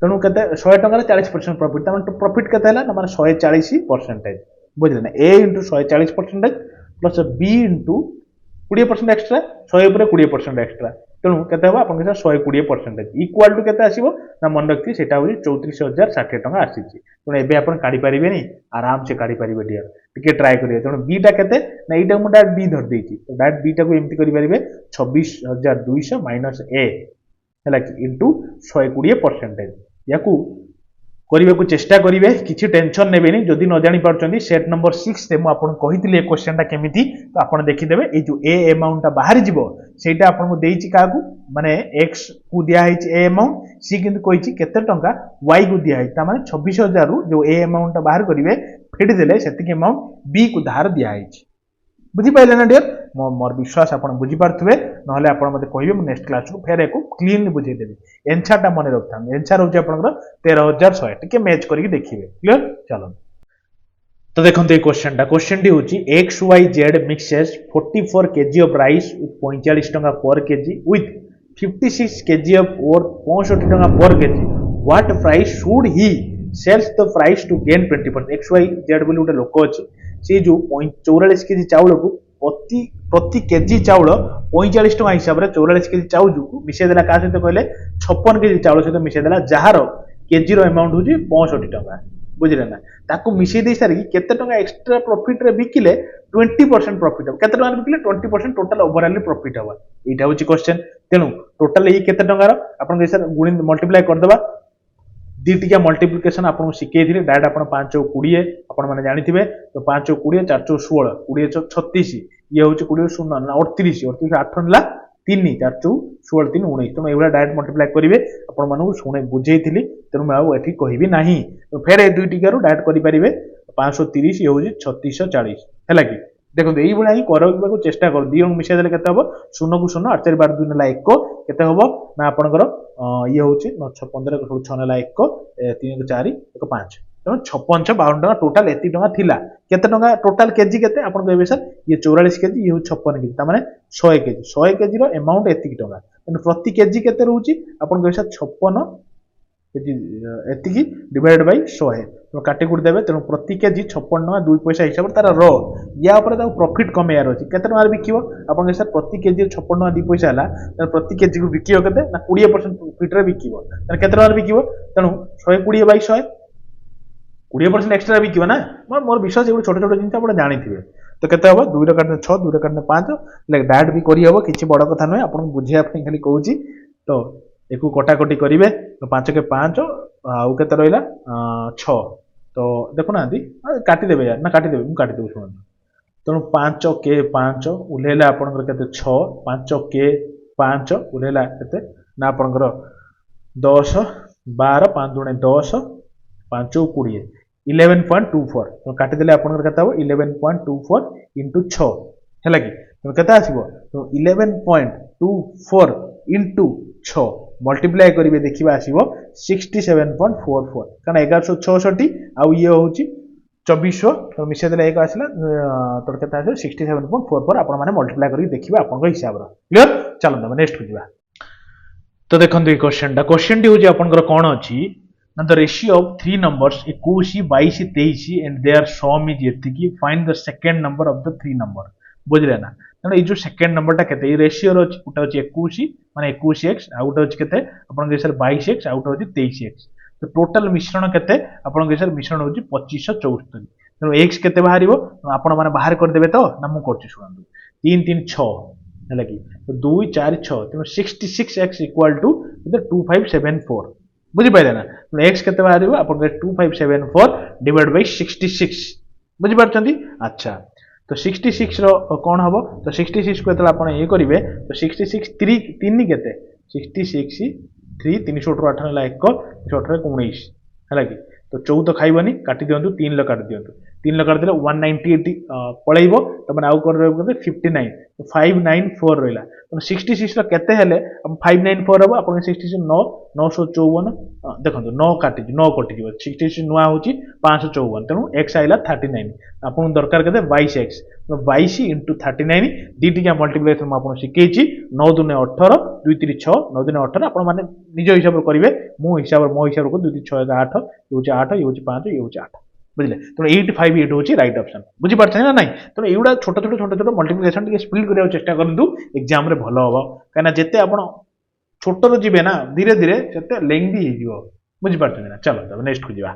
तेणु केते 100 टका रो 40% प्रॉफिट ताମାନେ प्रॉफिट केते हला ना माने 140% बुझले ना a * 140% प्लस b * 20% एक्स्ट्रा 100 ऊपर 20% एक्स्ट्रा तेणु केते हबा अपन के 120% इक्वल टू केते आसीबो ना मन रखथि सेटा होई 34,60 टका आसीछि तेणु एबे अपन काढी परिबे नि आराम से काढी परिबे डियर टिके ट्राई करिए तेणु b टा केते ना एटा मु डायरेक्ट b धर देछि तो डायरेक्ट b टा को एम्ति करि परिबे 26,200 माइनस a हला कि इनटू 120% याकू करबे को चेष्टा करिवे किछि टेंशन नेबेनी जदि न जानि पारछन्ती सेट नंबर 6 ते मु आपन कहितले क्वेश्चन टा केमिति तो आपन देखि देबे ए जो ए अमाउंट टा बाहर जिवो सेटा आपन को देइछि काकू माने x को दिया है ए अमाउंट सी किंतु कहिछि केते टंका y को दिया है ता माने 26,000 रु जो ए अमाउंट टा बाहर करिवे फेडी देले सेति के अमाउंट b को धार दिया है बुझी पाइले ना डियर मोर विश्वास आपन बुझी पारथुबे नहले आपन मते कहिबे मु नेक्स्ट क्लास को फेर एको क्लीनली बुझे देबी आंसर टा मन रखथाम आंसर होची आपनकर 13,100 टिके मैच करके देखिबे क्लियर चलो तो देखंते क्वेश्चन टी होची xyz mixes 44 kg of rice with 45 टका per KG with 56 kg of or 65 टका per KG what price should he sells the price to gain 20% xyz बोली उटे लोक अछि से जो 44 केजी चाउल को प्रति केजी चाउल 45 टका हिसाब रे 44 केजी चाउल को मिसे देला का सहित कहले 56 केजी चाउल सहित मिसे देला जहार केजी रो अमाउंट होची 65 टका बुझिले ना ताको मिसे दे सारी केते टका एक्स्ट्रा प्रॉफिट रे बिकिले 20% प्रॉफिट हो केते टका रे बिकिले 20% टोटल ओवरऑल प्रॉफिट हो एटा होची क्वेश्चन तेनु टोटल ई केते टका रो आपन के सर गुणी मल्टीप्लाई कर देबा दी टिका मल्टीप्लिकेशन आपन शिखे थिले डायरेक्ट आपन 5 20 आपन माने जानि थिबे तो 5 20 4 16 20 36 ये होची 20 0 38 38 8 ला 3 4 16 3 19 तो एवला डायरेक्ट मल्टीप्लाई करिवे आपन मानु सुने बुझेई थिली तेनु मैं एठी कहिबी नाही तो फेर ए दुई टिका रो डायरेक्ट करि परिवे 530 ये होची 3640 हैला कि देखो एई बळा ही करबा को चेष्टा कर दी अंग मिसा देले केते हबो 0 को 0 8 4 12 2 नेला 1 केते हबो ना आपनकर ये होची 9 15 को 6 नेला 1 3 को 4 1 5 तो 56 52 टका टोटल एति टका थिला केते टका टोटल केजी केते आपन कहबे सर ये 44 केजी ये 56 केजी त माने 100 केजी रो अमाउंट एति टका प्रति केजी केते रहउची आपन कहबे सर 56 केजी एति डिवाइडेड बाय 100 तो काटी कुट देबे तेनु प्रति केजी 56 टका 2 पैसा हिसाब तार रो या ऊपर ता प्रॉफिट कमे यार अछि केते टका बिकियो आपन सर प्रति केजी 56 टका 2 पैसा हला त प्रति केजी को बिकियो केते ना 20% प्रॉफिट रे बिकियो त केते टका बिकियो तेनु 120 बाय 100 20% एक्स्ट्रा बिकियो ना मोर विश्वास एगो छोट छोट जिंता आपण जानि थिबे तो केते हबो 2 रे काटने 6 2 रे काटने 5 लाइक डायरेक्ट भी करी हबो किछि बड़ कथा नै आपण बुझिया पई खाली कहूची तो एकु कटा कटी करिवे तो 5 के 5 आउ केते रहइला 6 तो देखो ना आदि काटी देबे यार ना काटी देबे मु काटी देबो सुन तेणु 5 के 5 उलेला आपनकर केते 6 5 के 5 उलेला केते ना आपनकर 10 12 5 दुणे 10 5 20 11.24 तो काटी देले आपनकर केते हो 11.24 into 6 हैला कि तो केते आसीबो तो 11.24 into 6 मल्टीप्लाई करिवे देखिबा आसीबो 67.44 कारण 1166 आ ये होची 2400 तो मिसे देले एक आसीला तो केते आसीबो 67.44 आपण माने मल्टीप्लाई करि देखिबा आपन को हिसाब रो क्लियर चलो हम नेक्स्ट को जिबा तो देखंतु ई क्वेश्चन टी होची आपन कोन अछि ना the ratio of 3 numbers 21 22 23 and their sum is एतिकी find the second number of the 3 number बुझले ना तेणु ये सेकेंड नंबरटा के रेसीओ अच्छी गोटे हूँ 21 माने 21x आउ गोटे के 22x आउ गोटे 23x तो टोटाल मिश्रण के मिश्रण हूँ 2574 तेणु एक्स के बाहर आपण मैंने बाहर करदे तो ना मुझे शुणु 3 3 6 है कि 2 4 6 तेणु 66x इक्वाल टू 2574 बुझीपारे ना तेणु एक्स के बाहर आप 2574 डिवाइड बाई 66 बुझीपार अच्छा तो 66 कौन हम तो 66 को आप ये करेंगे तो 66 3 के 66 3 3 8 है 1 8 19 है कि तो 14 खाइबनी काटी दिंतु 3 काटी दिंतु 3 काटी 198 पलैब तो मैंने आउ कर 59 तो 594 रहा तो 66 के 594 हम आप 66 9 954 देखो 9 काटी 9 कटि 66 नुआ हूँ 554 तेणु एक्स आइला 39 आपको दरकार के 22x 22 इंटू 39 दीटी मल्टीप्लिकेशन मुझे शिखी 9 दूने 18 2 3 6 9 दूने 18 आप निज हिसाब से करेंगे मो हिसाब को 2 3 6 8 ये 8 ये 5 ये 8 बुझे तेणु 85 ये हूँ रईट ऑप्शन बुझीपार ना ना तेणु युवा छोट छोट छोट छोट मल्टीप्लिकेशन स्पीड करने चेष्टा करूँ एग्जाम भल हम कहीं जिते आप छोटर जी ना धीरे धीरे से लेंदी हो बुझीपार ना चलो नेक्स्ट को जा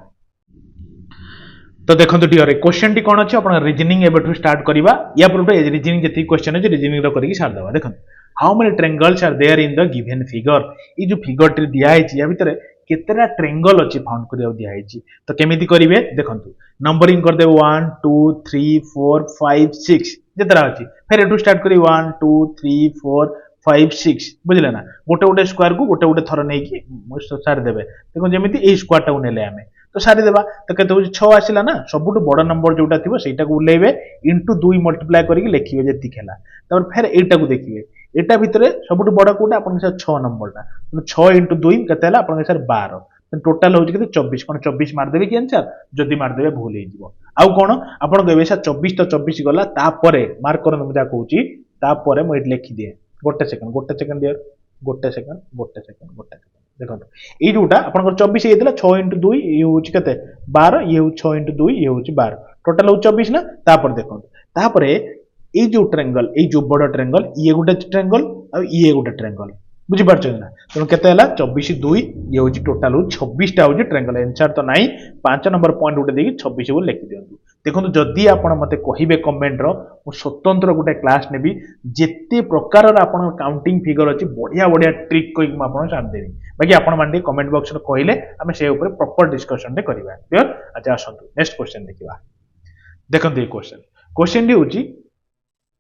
तो देखो डियर क्वेश्चन टी कौन अच्छे रिजनिंग एबेठू स्टार्ट करवा या पूर्व रिजनिंग जी क्वेश्चन अच्छे रिजनिंग करके सारदे देखो how many triangles are there in the given figure ये जो फिगर टी दिखाई या भितर केतेटा ट्रेंगल अच्छी फाउंड करिया दिखाई तो केमिति करिवे देखंतु नंबरिंग कर दे 1 2 3 4 5 6 जेतरा अछि फिर एटू स्टार्ट करी 1 2 3 4 5 6 बुझले ना गोटे गोटे स्क्वायर को गोटे गोटे थर नै कि सारी देबे देखो जेमिति ए स्क्वायर टा नेले आमे तो सारी देबा तो केते हो 6 आसिला ना सबुटु बड़ नंबर जोटा थिबो सेटा को उलेबे इनटू 2 मल्टीप्लाई करके लिखिबे जेति खेला तब फिर एटा को देखिबे एटा भितरे सबुटु बड़ कोटा आपन से 6 नंबरटा 6 इंटू 2 केते हला आपन से 12 टोटाल हो 24 कौन 24 मारदेवे कि आंसर जदि मारदेवे भूल हो आउ कौन आप 24 तो 24 गला तापरे मार्क कर मुझे कहूँ तापरे मुझे लिखी दिए गोटे सेकंड दियर गोटे सेकंड देखो ये जोटा आप 24 होता 6 इंटू 2 ये हूँ के 12 ये हूँ 6 इंटू 2 ये हूँ 12 टोटाल हूँ 24 ना तापर देखो तापरे ये जो ट्रेंगल ये जो बड़ ट्रेंगल ये गोटे ट्रेंगल आ ये गोटे ट्रेंगल बुझीपार ना तेणु के 24 2 ये हूँ टोटाल 26टा हूँ ट्रेंगल आंसर तो नाई 5 नंबर पॉइंट गोटे देखिए 26 को लिखि दिंतु देखो जदि आप मत कहे कमेंट स्वतंत्र गोटे क्लास नेबी जिते प्रकार आपन काउंटिंग फिगर अच्छी बढ़िया बढ़िया ट्रिक कही सारदेवी बाकी आपने कमेंट बॉक्स में कहले आम से प्रॉपर डिस्कशन करवा क्लियर अच्छा आसतु नेक्स्ट क्वेश्चन देखा देखो ये क्वेश्चन टी हूँ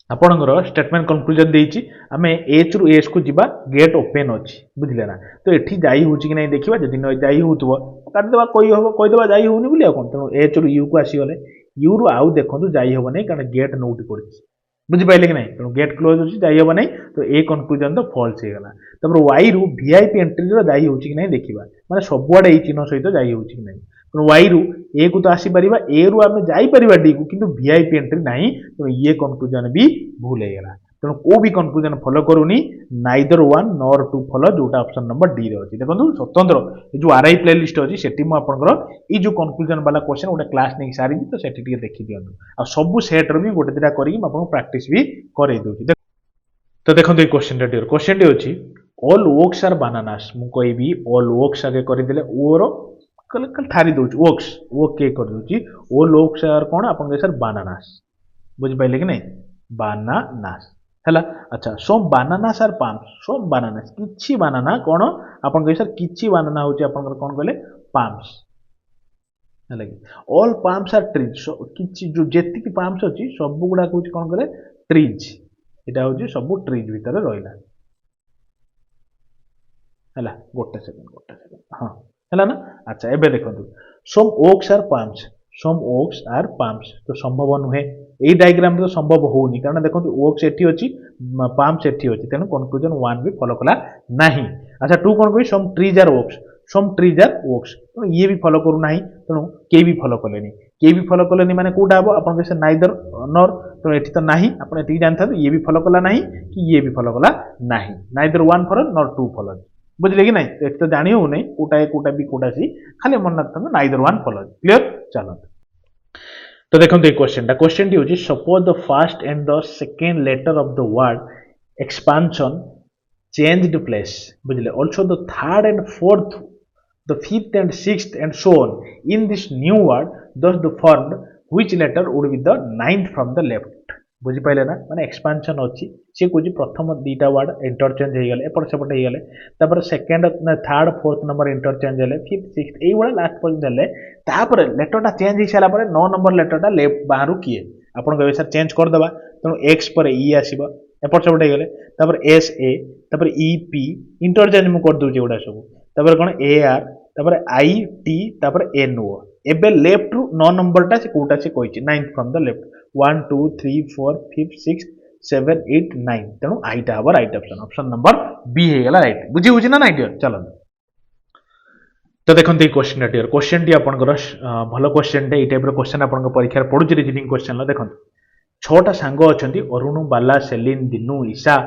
आपणकर स्टेटमेंट कंक्लूजन देछि आमे एच रु एस को जिबा गेट ओपन अछि बुझले ना तो एठी जाई होछि कि नै देखिबा जदि न जाई होतबो काट देबा कोई होबो कोइ देबा जाई होउनी बुलिया कोन त एच रु यू को आसी गले यू रु आउ देखंतु जाई होबो नै कारण गेट नोट करछि बुझि पाइले कि नै तो गेट क्लोज अछि जाई होबो नै तो ए कंक्लूजन तो फॉल्स हे गला तबर वाई रु वीआईपी एंट्री रो जाई होछि कि नै देखिबा माने सबुआडे ए चिन्ह सहित जाई होछि कि नै तो वाई रु ए को तो आसी परिबा ए रु आमे जाई परिबा डी को किंतु वीआईपी एंट्री नाही तो ये कंक्लूजन भी भूल हे गला तेणु को भी कंक्लूजन फॉलो करूनी neither one nor two follow जोटा ऑप्शन नंबर डी रे अछि देखो स्वतंत्र ये जो आरआई प्लेलिस्ट अछि सेठी मु आपनकर ई जो कंक्लूजन वाला क्वेश्चन गोटे क्लास नै सारी तो सेठी टिके देखि दियंतु आ सब सेट रो भी गोटे दिटा करी म आपन प्रैक्टिस भी करे दोछि तो देखो ये क्वेश्चन टी अछि ऑल ओक्स आर बनानास मु कहबी ऑल ओक्स आगे करि देले ओर कल कल थारी दोछि ओक्स ओ के कर दोछि ऑल ओक्स आर कोन आपन के सर बनानास बुझ पाइले कि नै बनानास हला अच्छा some bananas are palms some bananas किछि बनाना कोन आपन के सर किछि बनाना होछि आपन कोन कहले पाम्स हला कि ऑल पाम्स आर ट्रीज किछि जो जेति कि पाम्स अछि सब गुडा होछि कोन कहले ट्रीज एटा होछि सब ट्रीज भीतर रहिला हला गोटे सेकंड हां हला ना अच्छा एबे देखंतु सम ओक्स आर पाम्स तो संभव नुहे ए डायग्राम तो संभव होनी कारण देखंतु ओक्स एठी अछि पाम्स एठी अछि तेनु कंक्लूजन 1 भी फॉलो कला नाही अच्छा 2 कोन कोइ सम ट्रीज आर ओक्स तो ये भी फॉलो करू नाही तेनु के भी फॉलो कलेनी माने कोडा हबो आपन के नाइदर नॉर तो एठी तो नाही आपन एठी जानथां ये भी फॉलो कला नाही कि ये भी फॉलो कला नाही नाइदर 1 फॉलो नॉर 2 फॉलो बुझले कि नहीं तो तो जानी हो नहीं कोटा ए कोटा बी कोटा सी खाली मन रखता नाइदर वन फॉलो क्लियर चलो तो देखो ये क्वेश्चन टी होची suppose the first and the second letter of the word expansion changed place बुझले also the third and fourth the fifth and sixth and so on in this new word thus the formed which letter would be the ninth from the left बुझी पाइले ना माने एक्सपांशन अछि से कुछ प्रथम दीटा वर्ड इंटरचेंज हो गले एपट सेपट हो गले तापर second third fourth number interchange हेले फिफ्थ सिक्स्थ एई वाला लास्ट पर्यंत हेले तापर लेटरटा चेंज हो सारा पर 9 नंबर लेटरटा लेफ्ट बाहरु किए आपण कहबे सर चेंज कर देबा तनो x पर e आसीबा एपट सेपट हो गले तापर s a तापर e p इंटरचेंज मु कर दोजे उडा सब तापर कोन a r तापर i t तापर n o एबे लेफ्ट रु 9 नंबर टा से कोटा से कहछि 9th फ्रॉम द लेफ्ट 1 2 3 4 5 6 7 8 9 तेणु आईटा हम right option option number B हे गला राइट बुझी बुझी ना नाइट चलो तो देखते ये क्वेश्चन टी आपंकर भल क्वेश्चन टे टाइप क्वेश्चन आप परीक्षा पड़ू रिजनिंग क्वेश्चन देखो छटा सांग अच्छा Arun Bala Celine Dinu Isha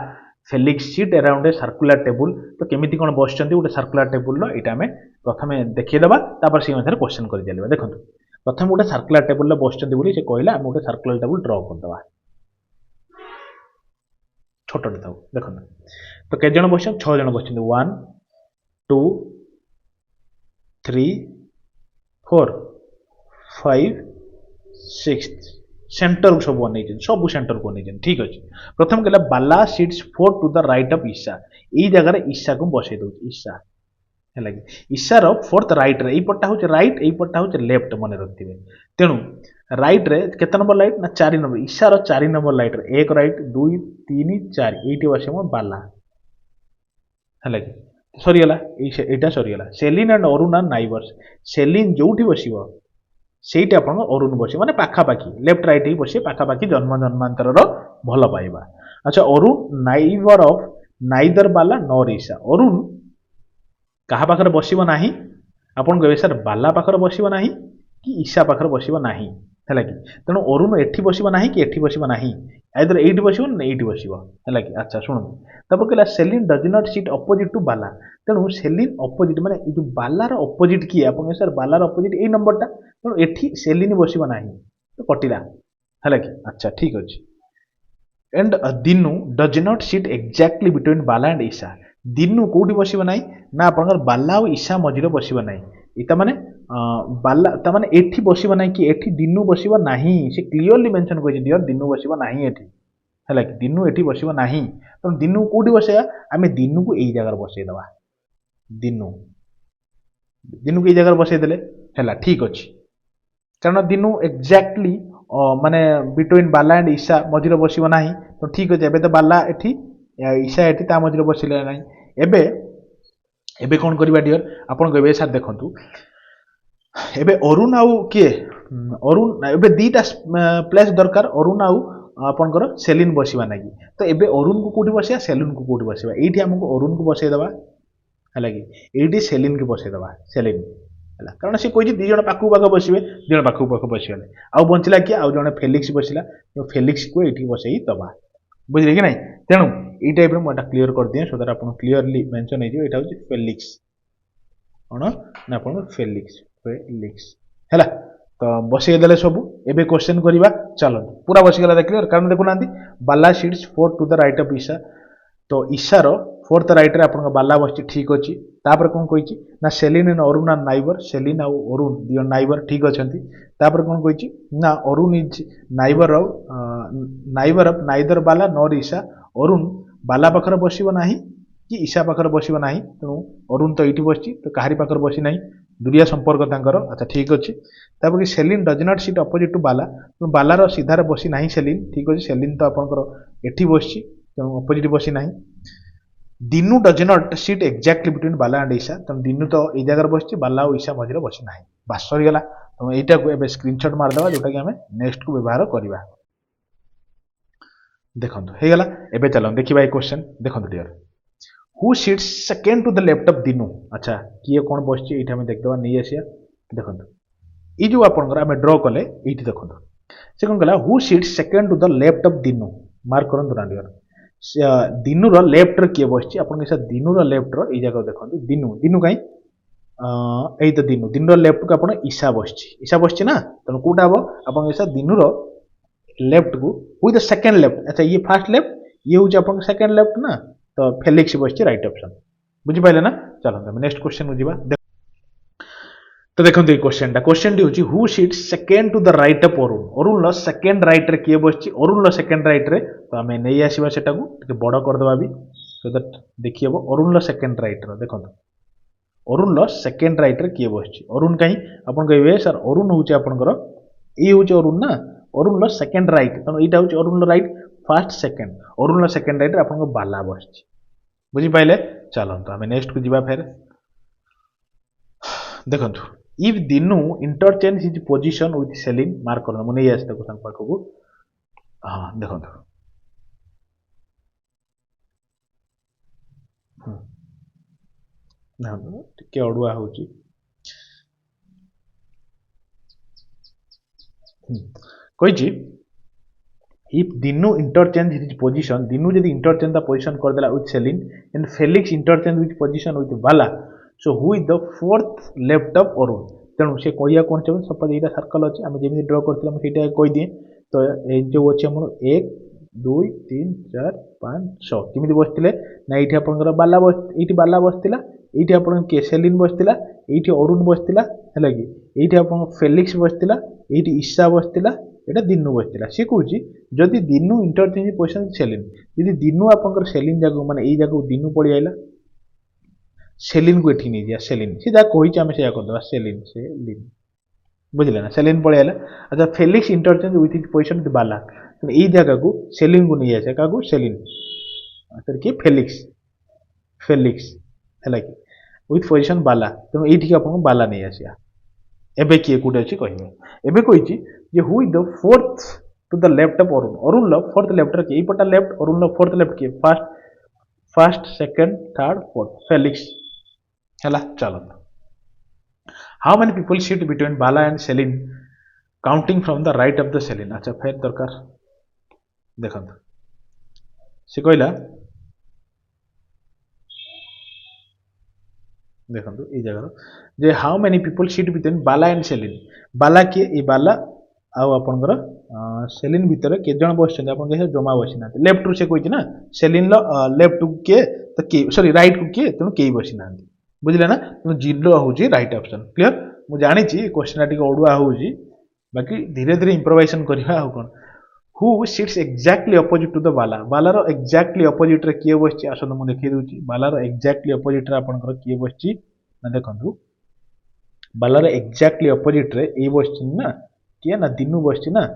Felix sit around a circular table तो केमिति कौन बस गोटे सर्कुलर टेबुल यहाँ आम प्रथम देखीदेवा से अनुसार क्वेश्चन कर चलिए देखो प्रथम गोटे सर्कुलर टेबुल बस से कहला आम गोटे सर्कुलर टेबुल ड्र करदे छोटे था देखो तो कई जन बस 6 जन बस 1 2 3 4 5 6 सेंटर को सब नहीं सब सेंटर को नहीं ठीक अच्छे प्रथम कहला Bala sits 4 to the right of Isha यही जगह ईशा को बसई दो ईशा है ईशार फोर्थ रईट रे पटा हूँ रईट यही पटा हूँ लेफ्ट मन रखिए तेणु रईट रे केते नंबर लाइट ना 4 नंबर ईशार 4 नंबर लाइट रे 1 रईट 2 3 4 ये बस बाला है सरीगला यहाँ सरीगला Celine and Arun are neighbours Celine जो बस ସେଇଟା ଆପଣ ଅରୁଣ ବସି ମାନେ ପାଖାପାଖି ଲେଫ୍ଟ ରାଇଟ୍ ହିଁ ବସି ପାଖାପାଖି ଜନ୍ମ ଜନ୍ମାନ୍ତରର ଭଲ ପାଇବା ଆଚ୍ଛା ଅରୁଣ ନାଇବର ଅଫ୍ ନାଇଦର ବାଲା ନର ଈଶା ଅରୁଣ କାହା ପାଖରେ ବସିବ ନାହିଁ ଆପଣ କହିବେ ସାର୍ ବାଲା ପାଖରେ ବସିବ ନାହିଁ କି ଈଶା ପାଖରେ ବସିବ ନାହିଁ ହେଲା କି ତେଣୁ ଅରୁଣ ଏଠି ବସିବ ନାହିଁ କି ଏଠି ବସିବ ନାହିଁ ଆଇଦର ଏଇଠି ବସିବ ନା ଏଇଠି ବସିବ ହେଲା କି ଆଚ୍ଛା ଶୁଣନ୍ତୁ ତାପରେ କହିଲା Celine does not sit opposite to Bala ତେଣୁ ସେଲିନ୍ ଅପୋଜିଟ୍ ମାନେ ଏଇ ଯୋଉ ବାଲାର ଅପୋଜିଟ୍ କିଏ ଆପଣ କହିବେ ସାର୍ ବାଲାର ଅପୋଜିଟ୍ ଏଇ ନମ୍ବରଟା ତେଣୁ ଏଠି ସେଲିନ୍ ବସିବ ନାହିଁ ତ କଟିଲା ହେଲା କି ଆଚ୍ଛା ଠିକ୍ ଅଛି and Dinu does not sit exactly between Bala and Isha Dinu कोठी बसिब नाही ना आपनकर बाला और ईशा मझिरे बसिब नाही इता माने बाला ता माने एठी बसिब नाही कि एठी दिनु बसिब नाही से क्लियरली मेंशन करि दियो दिनु बसिब नाही एठी हला कि दिनु एठी बसिब नाही तो दिनु कोठी बसेया आमे दिनु को एई जगह बसै दबा दिनु दिनु को एई जगह बसै देले हला ठीक अछि कारण दिनु एक्जाक्टली माने बिटवीन बाला एंड ईशा मझिरे बसिब नाही तो ठीक अछि एबे तो बाला एठी ईशा एठी ता मझिरे बसिले नाही एबे एबे कोन करबा डियर आपण कहबे सर देखंतु एबे अरुण आउ के अरुण एबे दीटा प्लेस दरकार अरुण आउ आपनकर सेलिन बसिबा नाही तो एबे अरुण को कोठी बसिया सेलिन को कोठी बसिबा एठी हमको अरुण को बसै दबा हला कि एठी सेलिन को बसै दबा सेलिन हला कारण से कोइ दी जण पाखु पाख बसिबे दी जण पाखु पाख बसिले आउ बंचिला कि आउ जण फेलिक्स बसिला तो फेलिक्स को एठी बसै दबा बुझिले कि नै तेनु ई टाइप रो मोटा क्लियर कर दिए सो दैट आपन क्लियरली मेंशन हे जो एटा होची फेलिक्स कोन ना आपन फेलिक्स हैला तो बसै देले सब एबे क्वेश्चन करिबा चलो पूरा बसि गेला क्लियर कारण देखु नांती Bala sits 4 to the right of Isha तो ईशा रो फोर्थ राइट रे आपन बाला बसि ठीक अछि तापर कोन कहिछि ना Celine and Arun are neighbour Celine आ अरुण दियो नाइबर ठीक अछंती तापर कोन कहिछि ना Arun is neighbour of neither Bala nor Isha Arun Bala पाखर बसिबो नाही कि ईशा पाखर बसिबो नाही तेणु अरुण तो एठी बसछि तो काहारी पाखर बसि नाही दुरिया संपर्क तांकर अच्छा ठीक अछि तापर कि Celine does not sit opposite to Bala तो बालार सीधारे बसि नाही सेलिन ठीक अछि सेलिन तो आपनकर एठी बसछि तेणु अपोजिट बसि नाही Dinu does not sit exactly between Bala and Isha तो दिनु तो ए जगह बसछि बाला और ईशा मझिरे बसि नाही बास सरी गेला तो एटा को एबे स्क्रीनशॉट मार देबा जोटा कि हमें नेक्स्ट को व्यवहार करबा देखंतु हे गेला एबे चलो देखिबा ए क्वेश्चन देखंतु dear who sits second to the left of Dinu अच्छा किए कोन बसछि एटा हमें देखदेबा नै आसिया देखंतु ई जो आपनकर हमें ड्रा कले एठी देखंतु से कोन गला who sits second to the left of Dinu mark करंतु ना डियर दिनु रो लेफ्ट रे किए बसछि आपन के दिनु रो लेफ्ट रो ई जगह देखंतु दिनु दिनु काई ଏଇ ତ ଦିନୁ ଦିନର ଲେଫ୍ଟ କୁ ଆପଣ ईशा बसछि ना तेणु कोटा हम आप ईशा दिनुर लेफ्ट को विथ द सेकंड लेफ्ट अच्छा ये फर्स्ट लेफ्ट ये हूँ आप सेकंड लेफ्ट ना तो फेलिक्स बसछि राइट ऑप्शन बुझी पाइले ना चलो नेक्स्ट क्वेश्चन को जीवा तो देखो ये क्वेश्चन टी होची who sit second to the right of Arun Arun लो सेकंड राइट रे किए बसछि अरुण लो सेकंड राइट रे तो हमें नहीं आसीबा सेटा को टिके बड़ कर दबा भी सो दैट देखियबो अरुण लो सेकंड राइट रो देखो अरुण लो सेकंड राइट रे किए बसछि अरुण कहीं अपन कहबे सर अरुण होची आपनकर ए होची अरुण ना अरुण लो सेकंड राइट तनो एटा होची अरुण लो राइट फर्स्ट सेकंड अरुण लो सेकंड राइट रे आपन को बाला बसछि बुझी पाइले चलो तो हमें नेक्स्ट को जीवा फेर देखो if Dinu interchange his position with Celine mark करना मुने ये आस्ते क्वेश्चन पाखो को हां देखो ना टिके अडुआ होची कहिची if Dinu interchange his position Dinu यदि इंटरचेंज द पोजीशन कर देला with Celine and Felix interchange with position with Bala so who is the fourth left of Arun तेणु से कहिया कोन छै सपोज एटा सर्कल अछि हम जेमि ड्रा करथिला हम सेटा कहि दिए तो ए जो अछि हमर 1 2 3 4 5 6 किमिति बसथिले ना एठी आपनकर बाला बस एठी बाला बसथिला एठी आपन के सेलिन बसथिला एठी अरुण बसथिला हैला कि एठी आपन फेलिक्स बसथिला एठी ईशा बसथिला एटा दिनु बसथिला से कहूची जदि दिनु इंटरचेंज पोजीशन सेलिन यदि दिनु आपनकर सेलिन जागो माने एई जागो दिनु पड़ी आइला सेलिन को एठी नहीं दिया सेलिन से जा कहि हम से कर दबा सेलिन बुझले ना सेलिन पड़े आला अच्छा Felix interchange with his position with Bala तो ई जगह को सेलिन को नहीं आसे कागो सेलिन तर के फेलिक्स हैला कि विथ पोजीशन बाला तो एठी के आपन बाला नहीं आसिया एबे की कोटे अछि कहिबे एबे कहिची जे who is the fourth to the left of Arun लो फोर्थ लेफ्ट रे के ई पटा लेफ्ट अरुण लो फोर्थ लेफ्ट के first second third fourth Felix हैला चलो how many people sit between Bala and Celine counting from the right of the Celine अच्छा फेर दरकार देखो से कहला देखो ये जगह जे how many people sit between Bala and Celine Bala के ए बाला आउ आपनकर सेलिन भीतर के जण बसछन आपन कहे जमा बसिना लेफ्ट टू से कहिछि ना सेलिन लो लेफ्ट टू के त के सॉरी राइट टू के तनो के बसिना बुझले ना तो जीरो होची राइट ऑप्शन क्लियर मु जानि छी क्वेश्चन टिक ओडुआ होची बाकी धीरे धीरे इंप्रोवाइजेशन करबा आ कोन who sits exactly opposite to the Bala रो एग्जैक्टली अपोजिट रे किए बसची आसन मु देखि दोची बाला रो एग्जैक्टली अपोजिट रे आपन कर किए बसची ना देखंतु बाला रो एग्जैक्टली अपोजिट रे ए बसची ना किए ना दिनु बसची ना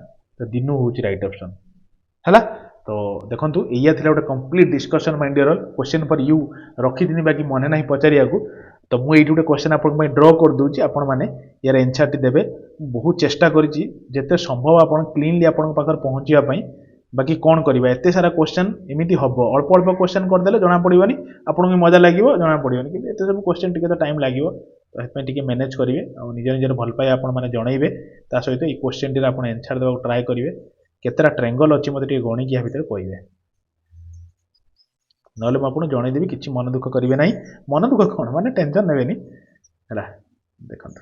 तो दिनु होची राइट ऑप्शन हला तो देखंतु एया थिला गोटे complete discussion mind your question for you रखी दिनी बाकी मने नाही पचारिया को तो मु एठी गोटे क्वेश्चन आपन में ड्रा कर दूची आपन माने यार आंसर टी देबे बहुत चेष्टा करिची जेते संभव आपन क्लीनली आपन पाखर पहुंचिया पई बाकी कोन करबा एते सारा क्वेश्चन एमिति हबो अल्प अल्प क्वेश्चन कर देले जणा पड़िबनी आपन को मजा लागिवो जणा पड़िबनी कि एते सब क्वेश्चन टिके तो टाइम लागिवो तो हेत में टिके मैनेज करिवे आ निजे निजे भल पाए आपन माने जणाइबे ता सहित ई क्वेश्चन टी आपन आंसर देबा ट्राई करिवे केतरा ट्रायंगल अछि मते टिके गणी कि भितर कहइबे नले म आपन जणाइ देबी किछि मन दुख करिवे नाही मन दुख कोन माने टेंशन नेबेनी हला देखंतु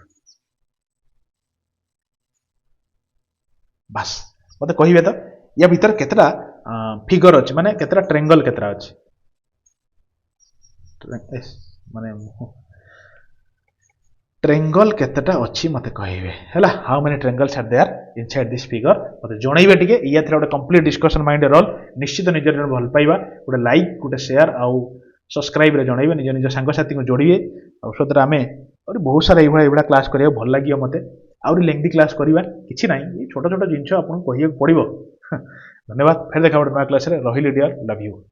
बस मते कहिबे तो या भीतर केतरा फिगर अछि माने केतरा ट्रायंगल केतरा अछि माने ट्रायंगल केतटा अछि मते कहिबे हला how many triangles are there inside this figure मते जणाइबे टिके इया थिला गोटे कंप्लीट डिस्कशन माइंड रोल निश्चित निजर भल पाइबा गोटे लाइक गोटे शेयर आउ सब्सक्राइब रे जणाइबे निज निज संग साथी को जोड़िबे और सदर आमे और बहुत सारा एबडा क्लास करिया भल लागियो मते और लेंथी क्लास करिबा किछि नाही ए छोटो छोटो जिंस आपन कहियो पड़िबो धन्यवाद फिर देखा गोटे नया क्लास रे रहिली डियर लव यू।